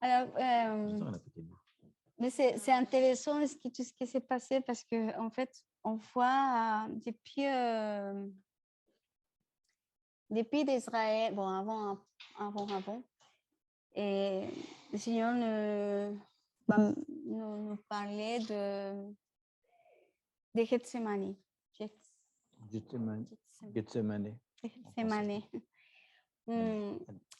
Alors, mais c'est intéressant tout ce qui s'est passé parce que en fait, on voit depuis d'Israël, bon, avant, et le Seigneur nous parlait de Gethsemane. Gethsemane.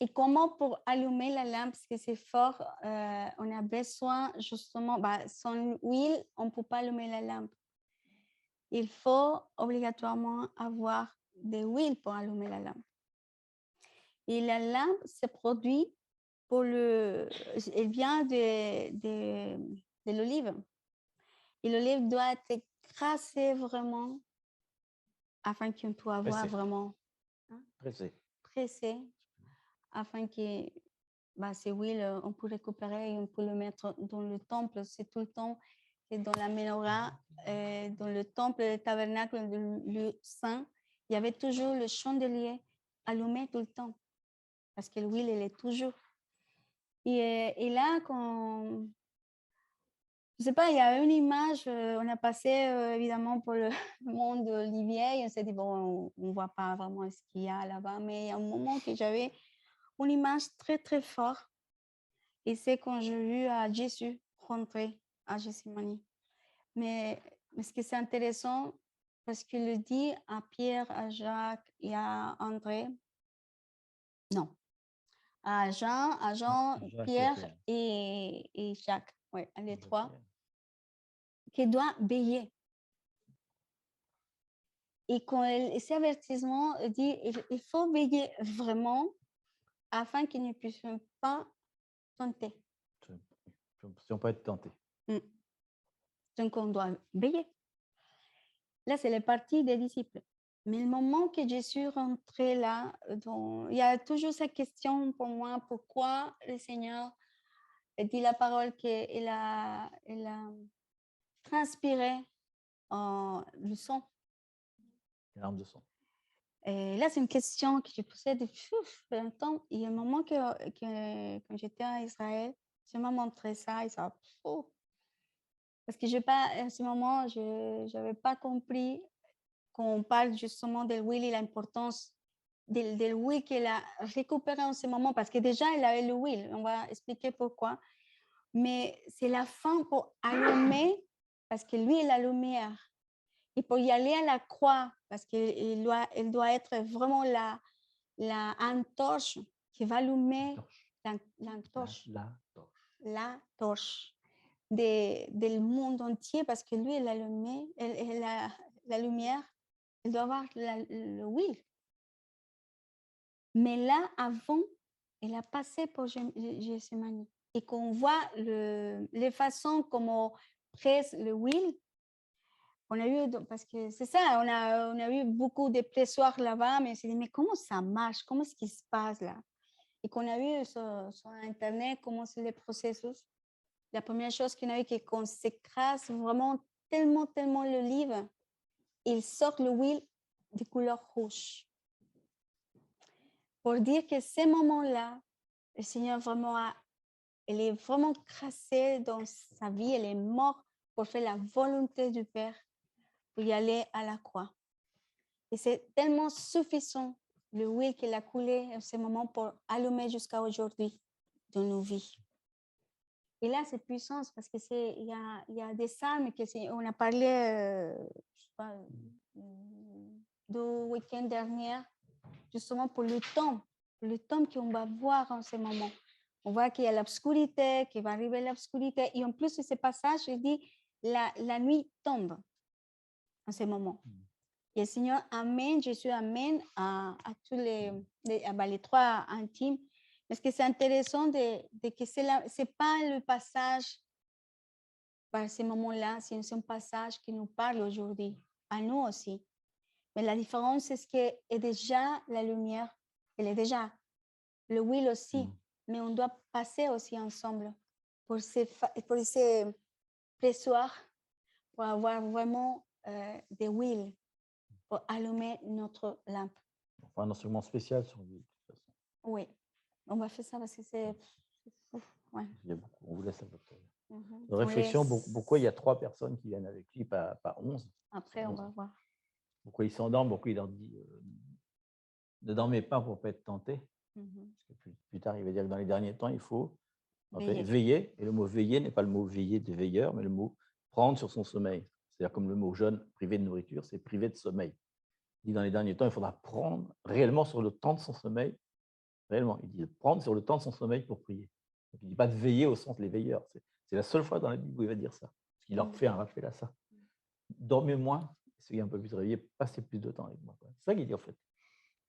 Et comment pour allumer la lampe, parce que c'est fort, on a besoin justement, sans huile, on ne peut pas allumer la lampe. Il faut obligatoirement avoir de l'huile pour allumer la lampe. Et la lampe se produit elle vient de l'olive. Et l'olive doit être écrasée vraiment afin qu'on puisse avoir vraiment pressé afin que ces huiles, on peut récupérer et on peut le mettre dans le temple. C'est tout le temps et dans la menorah, dans le temple, le tabernacle, le lieu saint, il y avait toujours le chandelier allumé tout le temps parce que l'huile, elle est toujours. Et là, quand je sais pas, il y a une image, on a passé évidemment pour le monde d'Olivier et on s'est dit, bon, on ne voit pas vraiment ce qu'il y a là-bas, mais il y a un moment que j'avais une image très, très forte et c'est quand j'ai vu Jésus rentrer à Gethsemane. Mais ce qui est intéressant, parce qu'il le dit à Pierre, à Jacques et à André, non, à Jean, Pierre et Jacques, oui, les trois, qui doit veiller. Et quand ces avertissements dit il faut veiller vraiment afin qu'ils ne puissent pas tenter. Si on peut être tenté. Donc, on doit veiller. Là, c'est la partie des disciples. Mais le moment que Jésus rentrait là, il y a toujours cette question pour moi, pourquoi le Seigneur dit la parole qu'il a transpiré le sang. Une larme de sang. Et là, c'est une question que je posais depuis longtemps. Il y a un moment que quand j'étais à Israël, je m'ai montré ça et ça. Parce que à ce moment, je n'avais pas compris qu'on parle justement de l'huile et l'importance de l'huile qu'elle a récupérée en ce moment. Parce que déjà, elle avait l'huile. On va expliquer pourquoi. Mais c'est la fin pour allumer, parce que lui, il a la lumière. Et pour y aller à la croix, parce qu'elle doit être vraiment la torche qui va allumer la torche du monde entier, parce que lui, il a la lumière, il doit avoir l'huile. Mais là, avant, il a passé pour Gethsemane. Et qu'on voit les façons comment presse l'huile, on a eu, parce que c'est ça, on a eu beaucoup de pressoirs là-bas, mais on s'est dit, mais comment ça marche? Comment est-ce qu'il se passe là? Et qu'on a vu sur Internet comment c'est le processus. La première chose qu'on a eu, c'est qu'on s'écrase vraiment tellement l'olive, il sort l'huile de couleur rouge. Pour dire que ces moments-là, le Seigneur vraiment il est vraiment crassé dans sa vie, il est mort pour faire la volonté du Père, pour y aller à la croix. Et c'est tellement suffisant l'huile qu'il a coulé en ce moment pour allumer jusqu'à aujourd'hui dans nos vies. Et là, c'est puissance parce que il y a des psalmes on a parlé, je sais pas, du week-end dernier, justement pour le temps qu'on va voir en ce moment. On voit qu'il y a l'obscurité, qu'il va arriver l'obscurité. Et en plus de ce passage, il dit la nuit tombe en ce moment. Et le Seigneur amène, Jésus amène à tous les trois intimes. Parce que c'est intéressant que ce n'est pas le passage par ce moment-là, c'est un passage qui nous parle aujourd'hui, à nous aussi. Mais la différence, c'est que est déjà la lumière, elle est déjà le huile aussi, mais on doit passer aussi ensemble pour ces pressoirs, pour avoir vraiment des huiles pour allumer notre lampe. Enfin, un instrument spécial sur l'huile, de toute façon. Oui, on va faire ça parce que c'est Ouais. Il y a beaucoup. On vous laisse avec Mhm. une réflexion. laisse- Pourquoi il y a 3 personnes qui viennent avec lui, pas 11. Après, on va voir. Pourquoi il s'endorme, pourquoi il leur dit ne dormez pas pour ne pas être tenté. Mhm. Parce que plus tard, il va dire que dans les derniers temps, il faut en fait, Veiller. veiller. Et le mot veiller n'est pas le mot veiller de veilleur, mais le mot prendre sur son sommeil. C'est-à-dire comme le mot jeûne, privé de nourriture, c'est privé de sommeil. Il dit dans les derniers temps, il faudra prendre réellement sur le temps de son sommeil. Réellement, il dit prendre sur le temps de son sommeil pour prier. Donc, il ne dit pas de veiller au sens des veilleurs. C'est la seule fois dans la Bible où il va dire ça. Parce qu'il leur fait un rappel à ça. Dormez moins, soyez un peu plus réveillés, passez plus de temps avec moi. C'est ça qu'il dit en fait.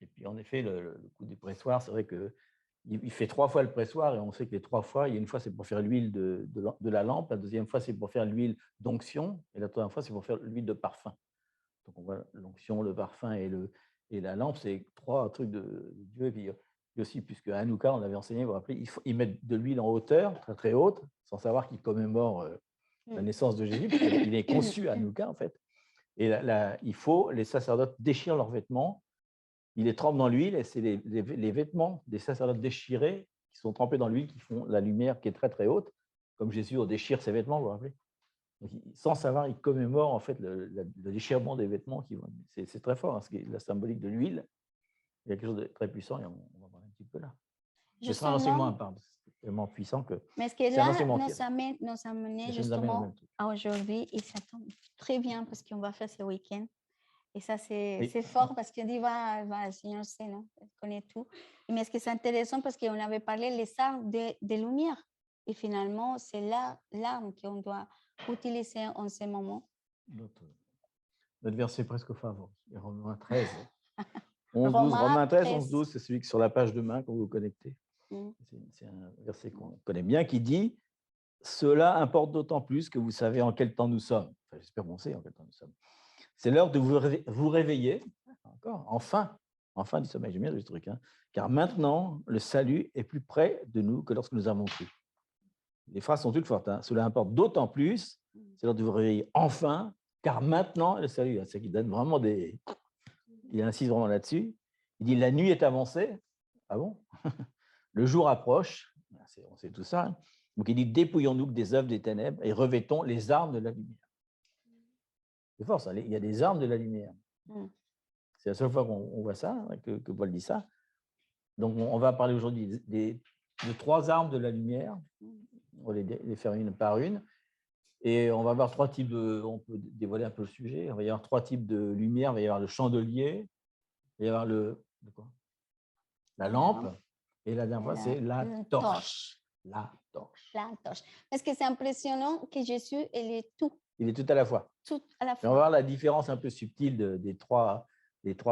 Et puis en effet, le coup du pressoir, c'est vrai qu'il fait 3 fois le pressoir et on sait que les 3 fois, il y a une fois c'est pour faire l'huile de la lampe, la deuxième fois c'est pour faire l'huile d'onction et la troisième fois c'est pour faire l'huile de parfum. Donc on voit l'onction, le parfum et la lampe, c'est 3 trucs de Dieu. Et puis aussi, puisque à Hanouka, on avait enseigné, vous vous rappelez, ils mettent de l'huile en hauteur, très très haute, sans savoir qu'ils commémorent la naissance de Jésus, parce qu'il est conçu à Hanouka en fait. Et les sacerdotes déchirent leurs vêtements, ils les trempent dans l'huile, et c'est les vêtements des sacerdotes déchirés qui sont trempés dans l'huile qui font la lumière qui est très très haute, comme Jésus déchire ses vêtements, vous vous rappelez. Donc, sans savoir, ils commémorent en fait le déchirement des vêtements. C'est très fort, hein, la symbolique de l'huile. Il y a quelque chose de très puissant, et on va voir un petit peu là. Ce sera un enseignement à part, c'est tellement puissant que Mais ce que là nous amenait justement à aujourd'hui, et ça tombe très bien parce qu'on va faire ce week-end. Et ça, c'est fort parce qu'on dit, le Seigneur sait, non? Il connaît tout. Mais ce qui est intéressant parce qu'on avait parlé les armes de lumière. Et finalement, c'est l'arme qu'on doit utiliser en ce moment. Notre verset presque favori, Romains 13. 11, 12, Romains 13, 11, 12, c'est celui qui est sur la page de main quand vous vous connectez. C'est un verset qu'on connaît bien qui dit « Cela importe d'autant plus que vous savez en quel temps nous sommes. » Enfin, j'espère qu'on sait en quel temps nous sommes. C'est l'heure de vous réveiller, encore, enfin du sommeil, j'aime bien ce truc, hein, car maintenant, le salut est plus près de nous que lorsque nous avons cru. Les phrases sont toutes fortes. Hein. Cela importe d'autant plus, c'est l'heure de vous réveiller enfin, car maintenant, le salut, c'est qu'il donne vraiment des... Il insiste vraiment là-dessus. Il dit, la nuit est avancée. Ah bon? Le jour approche. On sait tout ça. Hein. Donc, il dit, dépouillons-nous des œuvres des ténèbres et revêtons les armes de la lumière. C'est fort, ça. Il y a des armes de la lumière. C'est la seule fois qu'on voit ça, que Paul dit ça. Donc, on va parler aujourd'hui de 3 armes de la lumière. On va les faire une par une. Et on va avoir 3 types de... On peut dévoiler un peu le sujet. Il va y avoir 3 types de lumière. Il va y avoir le chandelier. Il va y avoir la lampe. Et la dernière fois, c'est la torche. La torche. La torche. Parce que c'est impressionnant que Jésus, il est tout. Il est tout à la fois. Tout à la fois. Et on va voir la différence un peu subtile des trois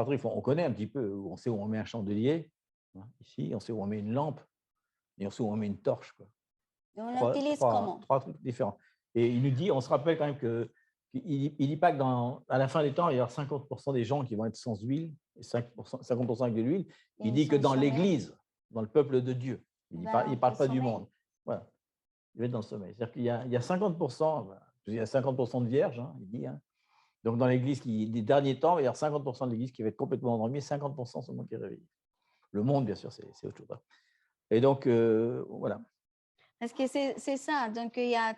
trucs. On connaît un petit peu, on sait où on met un chandelier. Ici, on sait où on met une lampe. Et on sait où on met une torche. Quoi. Et on l'utilise comment? 3 trucs différents. Et il nous dit, on se rappelle quand même qu'il ne dit pas que à la fin des temps, il y aura 50% des gens qui vont être sans huile et 50% avec de l'huile. Il dit que dans l'Église, dans le peuple de Dieu, il ne parle pas du monde. Voilà. Il va être dans le sommeil. C'est-à-dire qu'il y a 50%, il y a 50% de vierges, hein, il dit. Hein. Donc, dans l'Église des derniers temps, il y a 50% de l'Église qui va être complètement endormie, 50% seulement qui est réveillé. Le monde, bien sûr, c'est autre chose. Hein. Et donc, voilà. Parce que c'est ça. Donc, il y a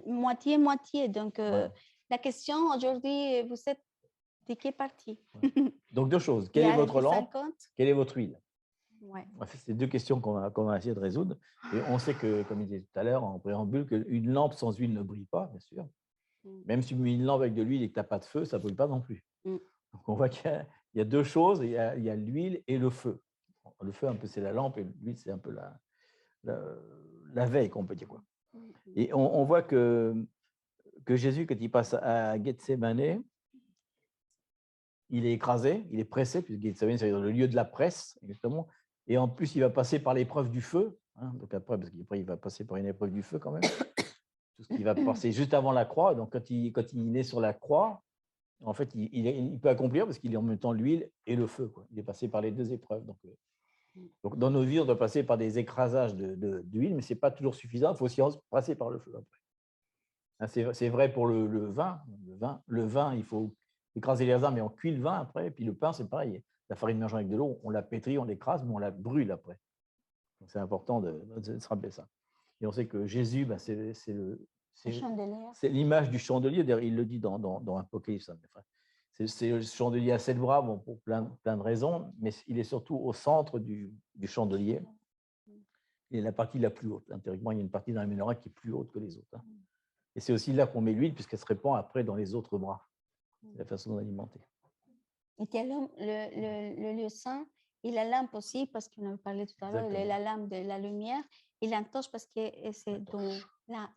moitié-moitié. Donc, voilà. La question aujourd'hui, vous êtes de quelle partie? Donc, 2 choses. Quelle est votre lampe? Quelle est votre huile? Ouais. C'est 2 questions qu'on va essayer de résoudre. Et on sait que, comme il disait tout à l'heure en préambule, qu'une lampe sans huile ne brille pas, bien sûr. Même si tu mets une lampe avec de l'huile et que tu n'as pas de feu, ça ne brille pas non plus. Donc, on voit qu'il y a 2 choses. Il y a l'huile et le feu. Le feu, un peu, c'est la lampe, et l'huile, c'est un peu la veille, qu'on peut dire. Quoi. Et on voit que Jésus, quand il passe à Gethsémanée, il est écrasé, il est pressé, puisque Gethsémanée, c'est le lieu de la presse, exactement. Et en plus, il va passer par l'épreuve du feu. Hein, donc après, parce qu'après, il va passer par une épreuve du feu quand même. Tout ce qui va passer juste avant la croix. Donc, quand il est sur la croix, en fait, il peut accomplir parce qu'il est en même temps l'huile et le feu. Quoi. Il est passé par les 2 épreuves. Donc, dans nos vies, on doit passer par des écrasages d'huile, mais ce n'est pas toujours suffisant. Il faut aussi passer par le feu après. Hein, c'est vrai pour le vin. Le vin, il faut écraser les raisins, mais on cuit le vin après. Et puis le pain, c'est pareil. La farine mélangée avec de l'eau, on la pétrit, on l'écrase, mais on la brûle après. Donc, c'est important de se rappeler ça. Et on sait que Jésus, ben, c'est l'image du chandelier. D'ailleurs, il le dit dans Apocalypse. C'est le chandelier à 7 bras, bon, pour plein de raisons, mais il est surtout au centre du chandelier. Il est la partie la plus haute. Théoriquement, il y a une partie dans la menorah qui est plus haute que les autres. Hein. Et c'est aussi là qu'on met l'huile, puisqu'elle se répand après dans les autres bras. C'est la façon d'alimenter. Et il y a le lieu saint et la lampe aussi, parce qu'on avait parlé tout à l'heure, la lampe de la lumière, et la torche, parce que c'est dans la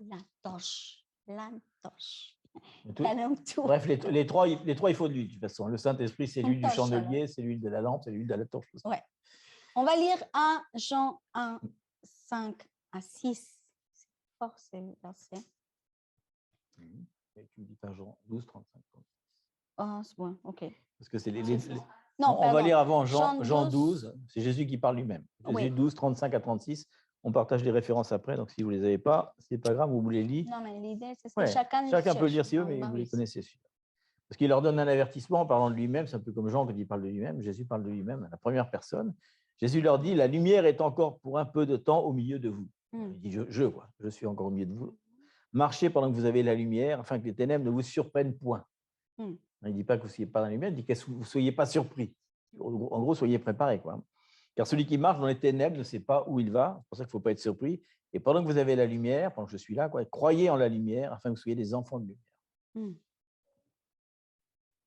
torche. La torche. La lampe, tout. Bref, les trois, il faut de l'huile, de toute façon. Le Saint-Esprit, c'est l'huile du chandelier, c'est l'huile de la lampe, c'est l'huile de la torche. Ouais. On va lire 1 Jean 1, 5 à 6. C'est fort, ces versets. Et tu me dis pas Jean 12, 35. Oh, c'est bon, ok. Parce que c'est Non, on va lire avant Jean 12, c'est Jésus qui parle lui-même. Jésus 12, 35 à 36. On partage les références après, donc si vous ne les avez pas, ce n'est pas grave, vous les lisez. Non, mais l'idée, c'est que chacun peut le lire si veut, mais vous les connaissez. Parce qu'il leur donne un avertissement en parlant de lui-même, c'est un peu comme Jean quand il parle de lui-même, Jésus parle de lui-même à la première personne. Jésus leur dit, la lumière est encore pour un peu de temps au milieu de vous. Il dit, je suis encore au milieu de vous. Marchez pendant que vous avez la lumière, afin que les ténèbres ne vous surprennent point. Il ne dit pas que vous ne soyez pas dans la lumière, il dit que vous ne soyez pas surpris. En gros, soyez préparés, quoi. Car celui qui marche dans les ténèbres ne sait pas où il va, c'est pour ça qu'il ne faut pas être surpris. Et pendant que vous avez la lumière, pendant que je suis là, croyez en la lumière, afin que vous soyez des enfants de lumière.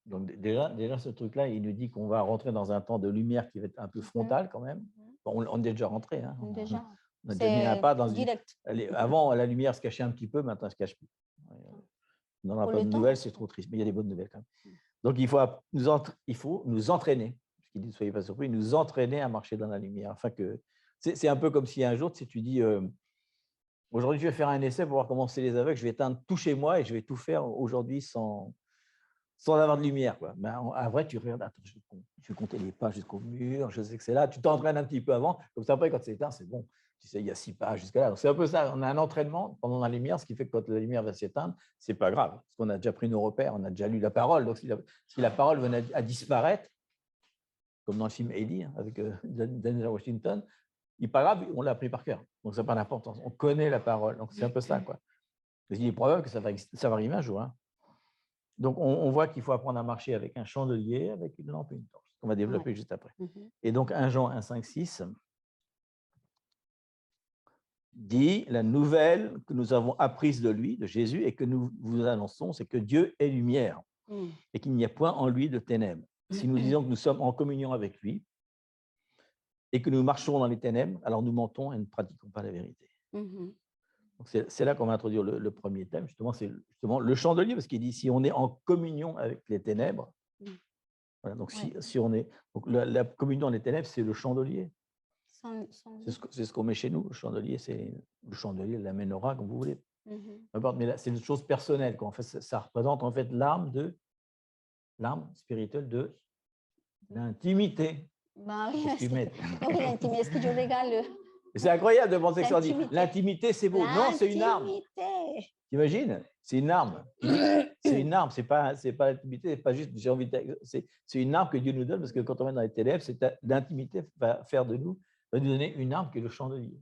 Donc déjà, ce truc-là, il nous dit qu'on va rentrer dans un temps de lumière qui va être un peu frontal quand même. Bon, on est déjà rentré. Hein. On a déjà mis un pas dans direct. Avant, la lumière se cachait un petit peu, maintenant, elle ne se cache plus. On n'en a pas de nouvelles, c'est trop triste, mais il y a des bonnes nouvelles quand même. Donc, il faut nous entraîner, puisqu'il dit, ne soyez pas surpris, nous entraîner à marcher dans la lumière. Afin que c'est un peu comme si un jour, tu dis, aujourd'hui, je vais faire un essai pour voir comment c'est les aveugles, je vais éteindre tout chez moi et je vais tout faire aujourd'hui sans avoir de lumière. Quoi. Mais en vrai, tu regardes, attends, je vais compter les pas jusqu'au mur, je sais que c'est là, tu t'entraînes un petit peu avant, comme ça après, quand c'est éteint, c'est bon. Tu sais, il y a 6 pas jusqu'à là. C'est un peu ça, on a un entraînement pendant la lumière, ce qui fait que quand la lumière va s'éteindre, ce n'est pas grave, parce qu'on a déjà pris nos repères, on a déjà lu la parole. Donc, si la parole venait à disparaître, comme dans le film Ellie, avec Denzel Washington, il n'est pas grave, on l'a pris par cœur. Donc, ça n'a pas d'importance. On connaît la parole. Donc, c'est un peu ça, quoi. Il est probable que ça va arriver un jour. Hein. Donc, on voit qu'il faut apprendre à marcher avec un chandelier, avec une lampe et une torche, qu'on va développer juste après. Et donc, 1 Jean 1, 5, 6 dit la nouvelle que nous avons apprise de lui, de Jésus, et que nous vous annonçons, c'est que Dieu est lumière et qu'il n'y a point en lui de ténèbres. Si nous disons que nous sommes en communion avec lui et que nous marchons dans les ténèbres, alors nous mentons et ne pratiquons pas la vérité. Donc c'est là qu'on va introduire le premier thème, c'est justement le chandelier, parce qu'il dit si on est en communion avec les ténèbres, voilà, donc si on est. Donc la communion dans les ténèbres, c'est le chandelier. C'est ce qu'on met chez nous. Le chandelier, c'est le chandelier, la menorah, comme vous voulez. Mais là, c'est une chose personnelle. En fait, ça représente en fait l'arme spirituelle de l'intimité. Bah oui, l'intimité. Est-ce que je régale C'est incroyable de penser que ça dit l'intimité, c'est beau. Non, c'est une arme. T'imagines? C'est une arme. C'est une arme. C'est pas l'intimité. C'est pas juste j'ai envie de. C'est une arme que Dieu nous donne parce que quand on est dans les ténèbres, l'intimité va faire de nous. Va nous donner une arme qui est le chandelier.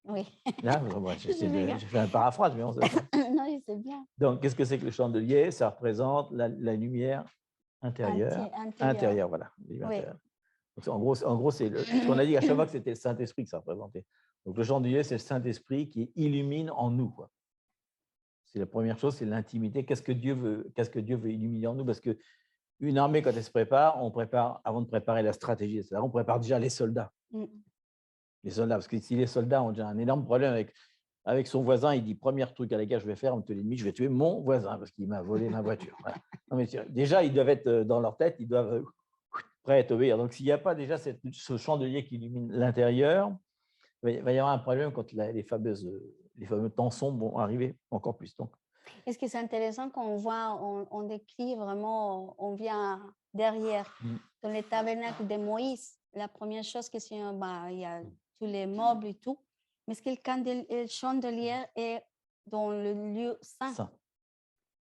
Oui. Là, j'ai fait un paraphrase, mais on sait pas. Non, c'est bien. Donc, qu'est-ce que c'est que le chandelier? Ça représente la lumière intérieure. Intérieure, voilà. Oui. Donc, en gros, c'est ce qu'on a dit à chaque fois que c'était le Saint-Esprit que ça représentait. Donc, le chandelier, c'est le Saint-Esprit qui illumine en nous. Quoi. C'est la première chose, c'est l'intimité. Qu'est-ce que Dieu veut illuminer en nous? Parce qu'une armée, quand elle se prépare, on prépare, avant de préparer la stratégie, c'est-à-dire on prépare déjà les soldats. Les soldats, parce que si les soldats ont déjà un énorme problème avec son voisin, il dit premier truc à laquelle je vais faire, l'ennemi, je vais tuer mon voisin parce qu'il m'a volé ma voiture. Voilà. Non, mais déjà, ils doivent être dans leur tête, ils doivent prêts à être obéir. Donc, s'il n'y a pas déjà ce chandelier qui illumine l'intérieur, il va y avoir un problème quand les fameux temps sombres vont arriver encore plus. Donc. Est-ce que c'est intéressant qu'on voit, on décrit vraiment, on vient derrière, dans le tabernacle de Moïse. La première chose que c'est, il y a tous les meubles et tout, mais ce que le chandelier est dans le lieu saint.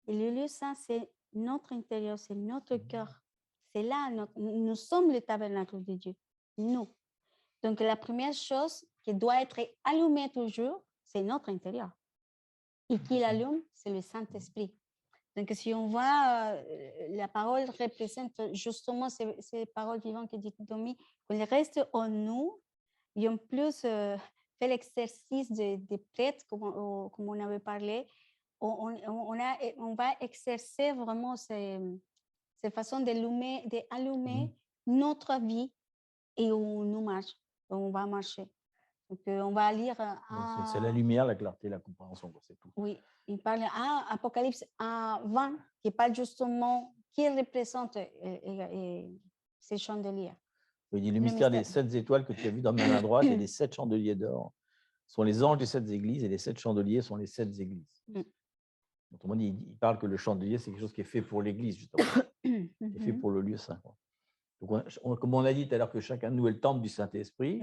Et le lieu saint, c'est notre intérieur, c'est notre cœur. C'est là, nous sommes le tabernacle de Dieu, nous. Donc, la première chose qui doit être allumé toujours, c'est notre intérieur. Et qui l'allume, c'est le Saint-Esprit. Donc, si on voit, la parole représente justement ces paroles vivantes que dit Domi, qu'elles restent en nous, et en plus, fait l'exercice des prêtres, comme on avait parlé, on va exercer vraiment ces façons d'allumer notre vie et on marche, on va marcher. Donc, on va lire. C'est la lumière, la clarté, la compréhension, c'est tout. Oui, il parle à Apocalypse 20, qui parle justement, qui représente ces chandeliers. Il dit le mystère des 7 étoiles que tu as vu dans ma main droite et les 7 chandeliers d'or sont les anges des 7 églises et les 7 chandeliers sont les 7 églises. Autrement dit, il parle que le chandelier, c'est quelque chose qui est fait pour l'église, justement, qui est fait pour le lieu saint. Donc, comme on a dit tout à l'heure que chacun de nous est le temple du Saint-Esprit,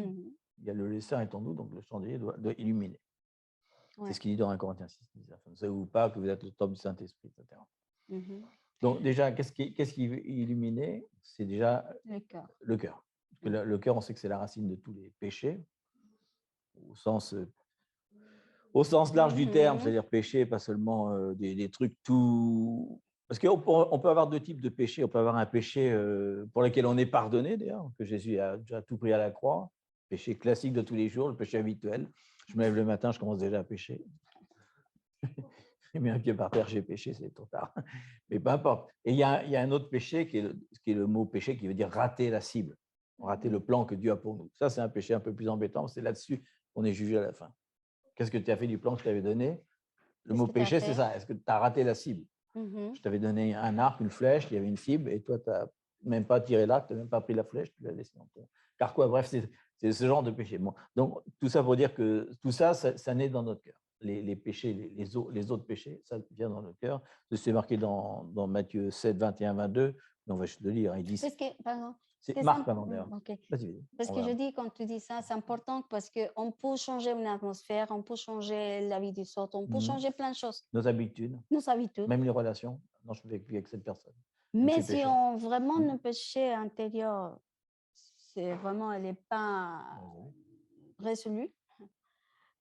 il y a le lieu saint est en nous, donc le chandelier doit illuminer. Ouais. C'est ce qu'il dit dans 1 Corinthiens 6. Vous ne savez ou pas que vous êtes le temple du Saint-Esprit, etc. Donc déjà, qu'est-ce qui veut illuminer? C'est déjà le cœur. Parce que le cœur, on sait que c'est la racine de tous les péchés, au sens large du terme, c'est-à-dire péché, pas seulement des trucs tout... Parce qu'on peut avoir 2 types de péchés. On peut avoir un péché pour lequel on est pardonné, d'ailleurs, que Jésus a déjà tout pris à la croix, péché classique de tous les jours, le péché habituel. Je me lève le matin, je commence déjà à pécher. J'ai mis un pied par terre, j'ai péché, c'est trop tard. Mais peu importe. Et il y a un autre péché qui est le mot péché, qui veut dire rater la cible, rater le plan que Dieu a pour nous. Ça, c'est un péché un peu plus embêtant. C'est là-dessus qu'on est jugé à la fin. Qu'est-ce que tu as fait du plan que je t'avais donné? Le mot péché, c'est ça. Est-ce que tu as raté la cible? Je t'avais donné un arc, une flèche, il y avait une cible, et toi, tu n'as même pas tiré l'arc, tu n'as même pas pris la flèche, tu l'as laissé dans ton carquois. Bref, c'est ce genre de péché. Bon. Donc, tout ça pour dire que tout ça, ça naît dans notre cœur. Les péchés, les autres péchés, ça vient dans notre cœur. C'est marqué dans Matthieu 7, 21, 22, mais on va juste le lire. Il dit. C'est Marc, pardon, d'ailleurs. Okay. Parce que je dis, quand tu dis ça, c'est important parce qu'on peut changer une atmosphère, on peut changer la vie des autres, on peut changer plein de choses. Nos habitudes. Même les relations. Non, je ne vis plus avec cette personne. Mais si on vraiment le péché intérieur, c'est vraiment, elle n'est pas résolue,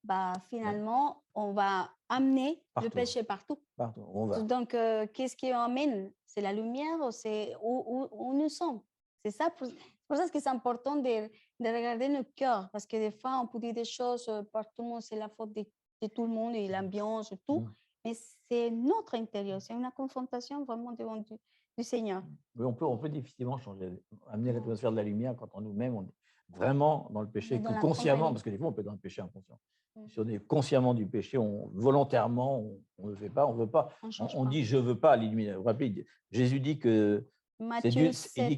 bah, finalement, on va amener le péché partout. On va. Donc, qu'est-ce qui amène? C'est la lumière ou c'est où nous sommes? C'est ça, pour ça que c'est important de regarder notre cœur, parce que des fois, on peut dire des choses par tout le monde, c'est la faute de tout le monde et l'ambiance et tout, mais c'est notre intérieur, c'est une confrontation vraiment devant du Seigneur. Oui, on peut difficilement amener l'atmosphère de la lumière quand on nous-mêmes, on est vraiment dans le péché, consciemment, parce que des fois, on peut être dans le péché inconscient. Si on est consciemment du péché, volontairement, on ne le fait pas, on ne veut pas. On dit « je ne veux pas l'éliminer ». Vous vous rappelez, Jésus dit que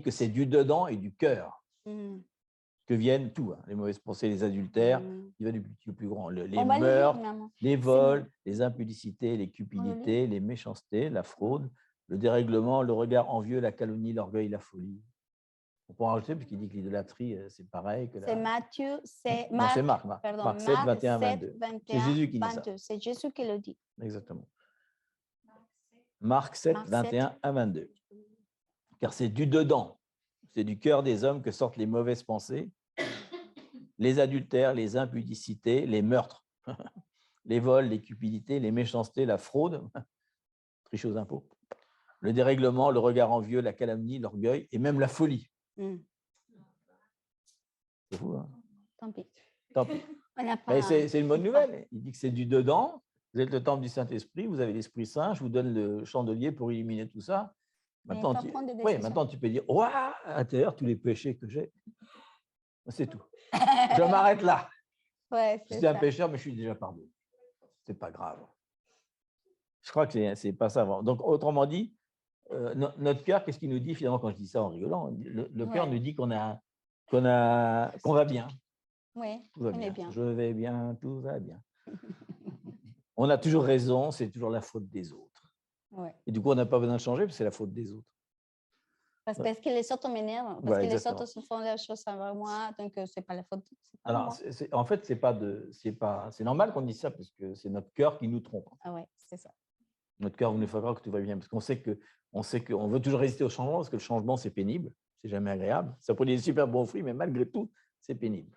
c'est du dedans et du cœur que viennent tout, les mauvaises pensées, les adultères, il va du petit au plus grand, les meurtres, les vols, les impudicités, les cupidités, les méchancetés, la fraude, le dérèglement, le regard envieux, la calomnie, l'orgueil, la folie. On peut en rajouter, puisqu'il dit que l'idolâtrie, c'est pareil. C'est Matthieu, c'est Marc 7, 21, 22. C'est Jésus qui dit ça. C'est Jésus qui le dit. Exactement. Marc 7, 21 à 22. Car c'est du dedans, c'est du cœur des hommes que sortent les mauvaises pensées, les adultères, les impudicités, les meurtres, les vols, les cupidités, les méchancetés, la fraude, tricher aux impôts, le dérèglement, le regard envieux, la calomnie, l'orgueil et même la folie. C'est fou, hein? Tant pis. Tant pis. C'est une bonne nouvelle. Il dit que c'est du dedans. Vous êtes le temple du Saint-Esprit, vous avez l'Esprit Saint, je vous donne le chandelier pour illuminer tout ça. Maintenant, tu peux dire, ouah, à l'intérieur, tous les péchés que j'ai. C'est tout. Je m'arrête là. Je suis un pécheur, mais je suis déjà pardonné. C'est pas grave. Je crois que c'est pas ça. Donc, autrement dit, notre cœur, qu'est-ce qu'il nous dit finalement quand je dis ça en rigolant? Le cœur nous dit qu'on va bien. Oui, tout va bien. Je vais bien, tout va bien. On a toujours raison, c'est toujours la faute des autres. Ouais. Et du coup, on n'a pas besoin de changer, parce que c'est la faute des autres. Parce que les autres m'énervent, parce que les autres se font la chose avec moi, donc c'est pas la faute. Alors, en fait, c'est normal qu'on dise ça, parce que c'est notre cœur qui nous trompe. Ah ouais, c'est ça. Notre cœur nous fait croire que tout va bien, parce qu'on sait qu'on veut toujours résister au changement, parce que le changement, c'est pénible, c'est jamais agréable. Ça produit des super bons fruits, mais malgré tout, c'est pénible.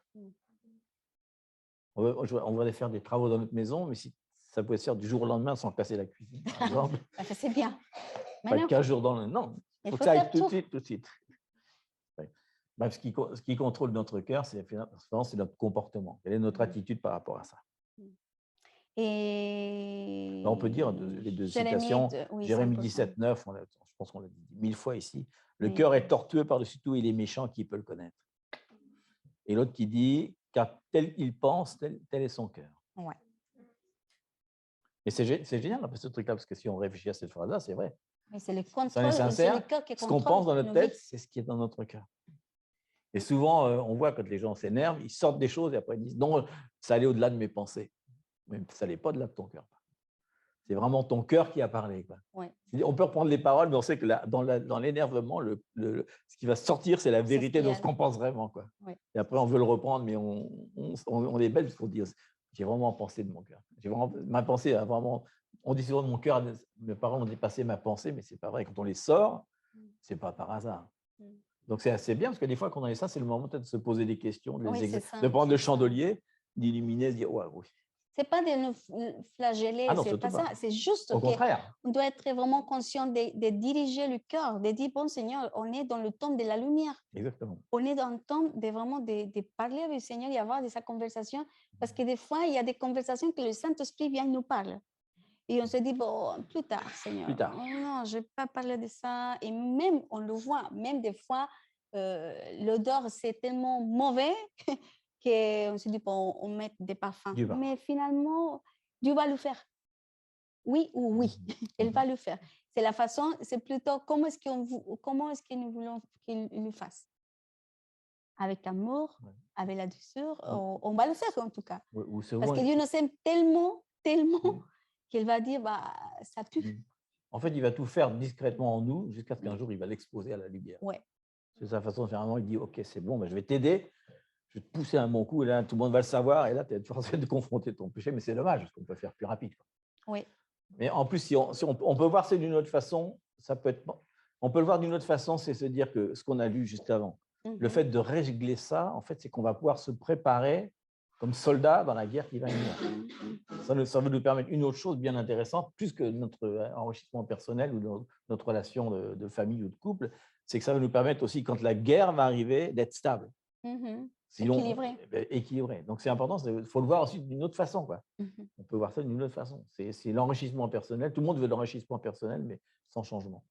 on va aller faire des travaux dans notre maison, mais si ça pouvait se faire du jour au lendemain sans casser la cuisine, par exemple. Ça, c'est bien. Pas Maintenant, 15 jours dans le... Non, il il faut faut que ça aille faire tout de tout. suite, tout de suite. Ouais. Bah, ce qui contrôle notre cœur, c'est notre comportement. Quelle est notre attitude par rapport à ça? Et Là, on peut dire les deux citations, oui, Jérémie 100%. 17, 9, je pense qu'on l'a dit 1000 fois ici. Le Oui. cœur est tortueux par-dessus tout, il est méchant, qui peut le connaître? Et l'autre qui dit, car tel il pense, tel est son cœur. Ouais. Et c'est génial ce truc-là, parce que si on réfléchit à cette phrase-là, c'est vrai. Mais c'est le Si on est contrôle, c'est sincère, le cœur qui ce qu'on contrôle pense dans notre nos tête, vies. c'est ce qui est dans notre cœur. Et souvent, on voit quand les gens s'énervent, ils sortent des choses et après ils disent non, ça allait au-delà de mes pensées. Mais ça n'allait pas au-delà de ton cœur. C'est vraiment ton cœur qui a parlé, quoi. Ouais. On peut reprendre les paroles, mais on sait que dans l'énervement, ce qui va sortir, c'est la vérité de ce qu'on pense vraiment, quoi. Ouais. Et après, on veut le reprendre, mais on est bête pour dire j'ai vraiment pensé de mon cœur. Ma pensée a vraiment. On dit souvent de mon cœur, mes paroles ont dépassé ma pensée, mais ce n'est pas vrai. Quand on les sort, ce n'est pas par hasard. Donc, c'est assez bien, parce que des fois, quand on a ça, c'est le moment peut-être de se poser des questions, de prendre le chandelier, d'illuminer, de dire ouais, oui. Ce n'est pas de nous flageller, Ah non, c'est pas ça. C'est juste au contraire. On doit être vraiment conscient de diriger le cœur, de dire, bon Seigneur, on est dans le temps de la lumière. Exactement. On est dans le temps de vraiment de parler avec le Seigneur et avoir de sa conversation, parce que des fois, il y a des conversations que le Saint-Esprit vient nous parler. Et on se dit, bon, plus tard, Seigneur. Plus tard. Oh, non, je ne vais pas parler de ça. Et même, on le voit, même des fois, l'odeur, c'est tellement mauvais qu'on se dit, bon, on met des parfums. Mais finalement, Dieu va le faire. Oui ou oui, elle va le faire. C'est la façon, c'est plutôt comment est-ce que nous voulons qu'il le fasse. Avec amour, avec la douceur, on va le faire en tout cas. Parce que Dieu nous aime tellement, qu'il va dire, bah, ça tue. En fait, il va tout faire discrètement en nous jusqu'à ce qu'un jour, il va l'exposer à la lumière. Ouais. C'est sa façon, généralement, il dit, OK, c'est bon, je vais t'aider, je vais te pousser un bon coup, et là, tout le monde va le savoir, et là, tu es en train de confronter ton péché, mais c'est dommage, parce qu'on peut faire plus rapide. Oui. Mais en plus, si on peut voir ça d'une autre façon, ça peut être... On peut le voir d'une autre façon, c'est se dire que ce qu'on a lu juste avant, le fait de régler ça, en fait, c'est qu'on va pouvoir se préparer comme soldat dans la guerre qui va venir. Ça va nous permettre une autre chose bien intéressante, plus que notre enrichissement personnel ou notre relation de famille ou de couple, c'est que ça va nous permettre aussi, quand la guerre va arriver, d'être stable. Équilibré. Donc, c'est important, il faut le voir aussi d'une autre façon, quoi. On peut voir ça d'une autre façon. C'est l'enrichissement personnel. Tout le monde veut de l'enrichissement personnel, mais sans changement.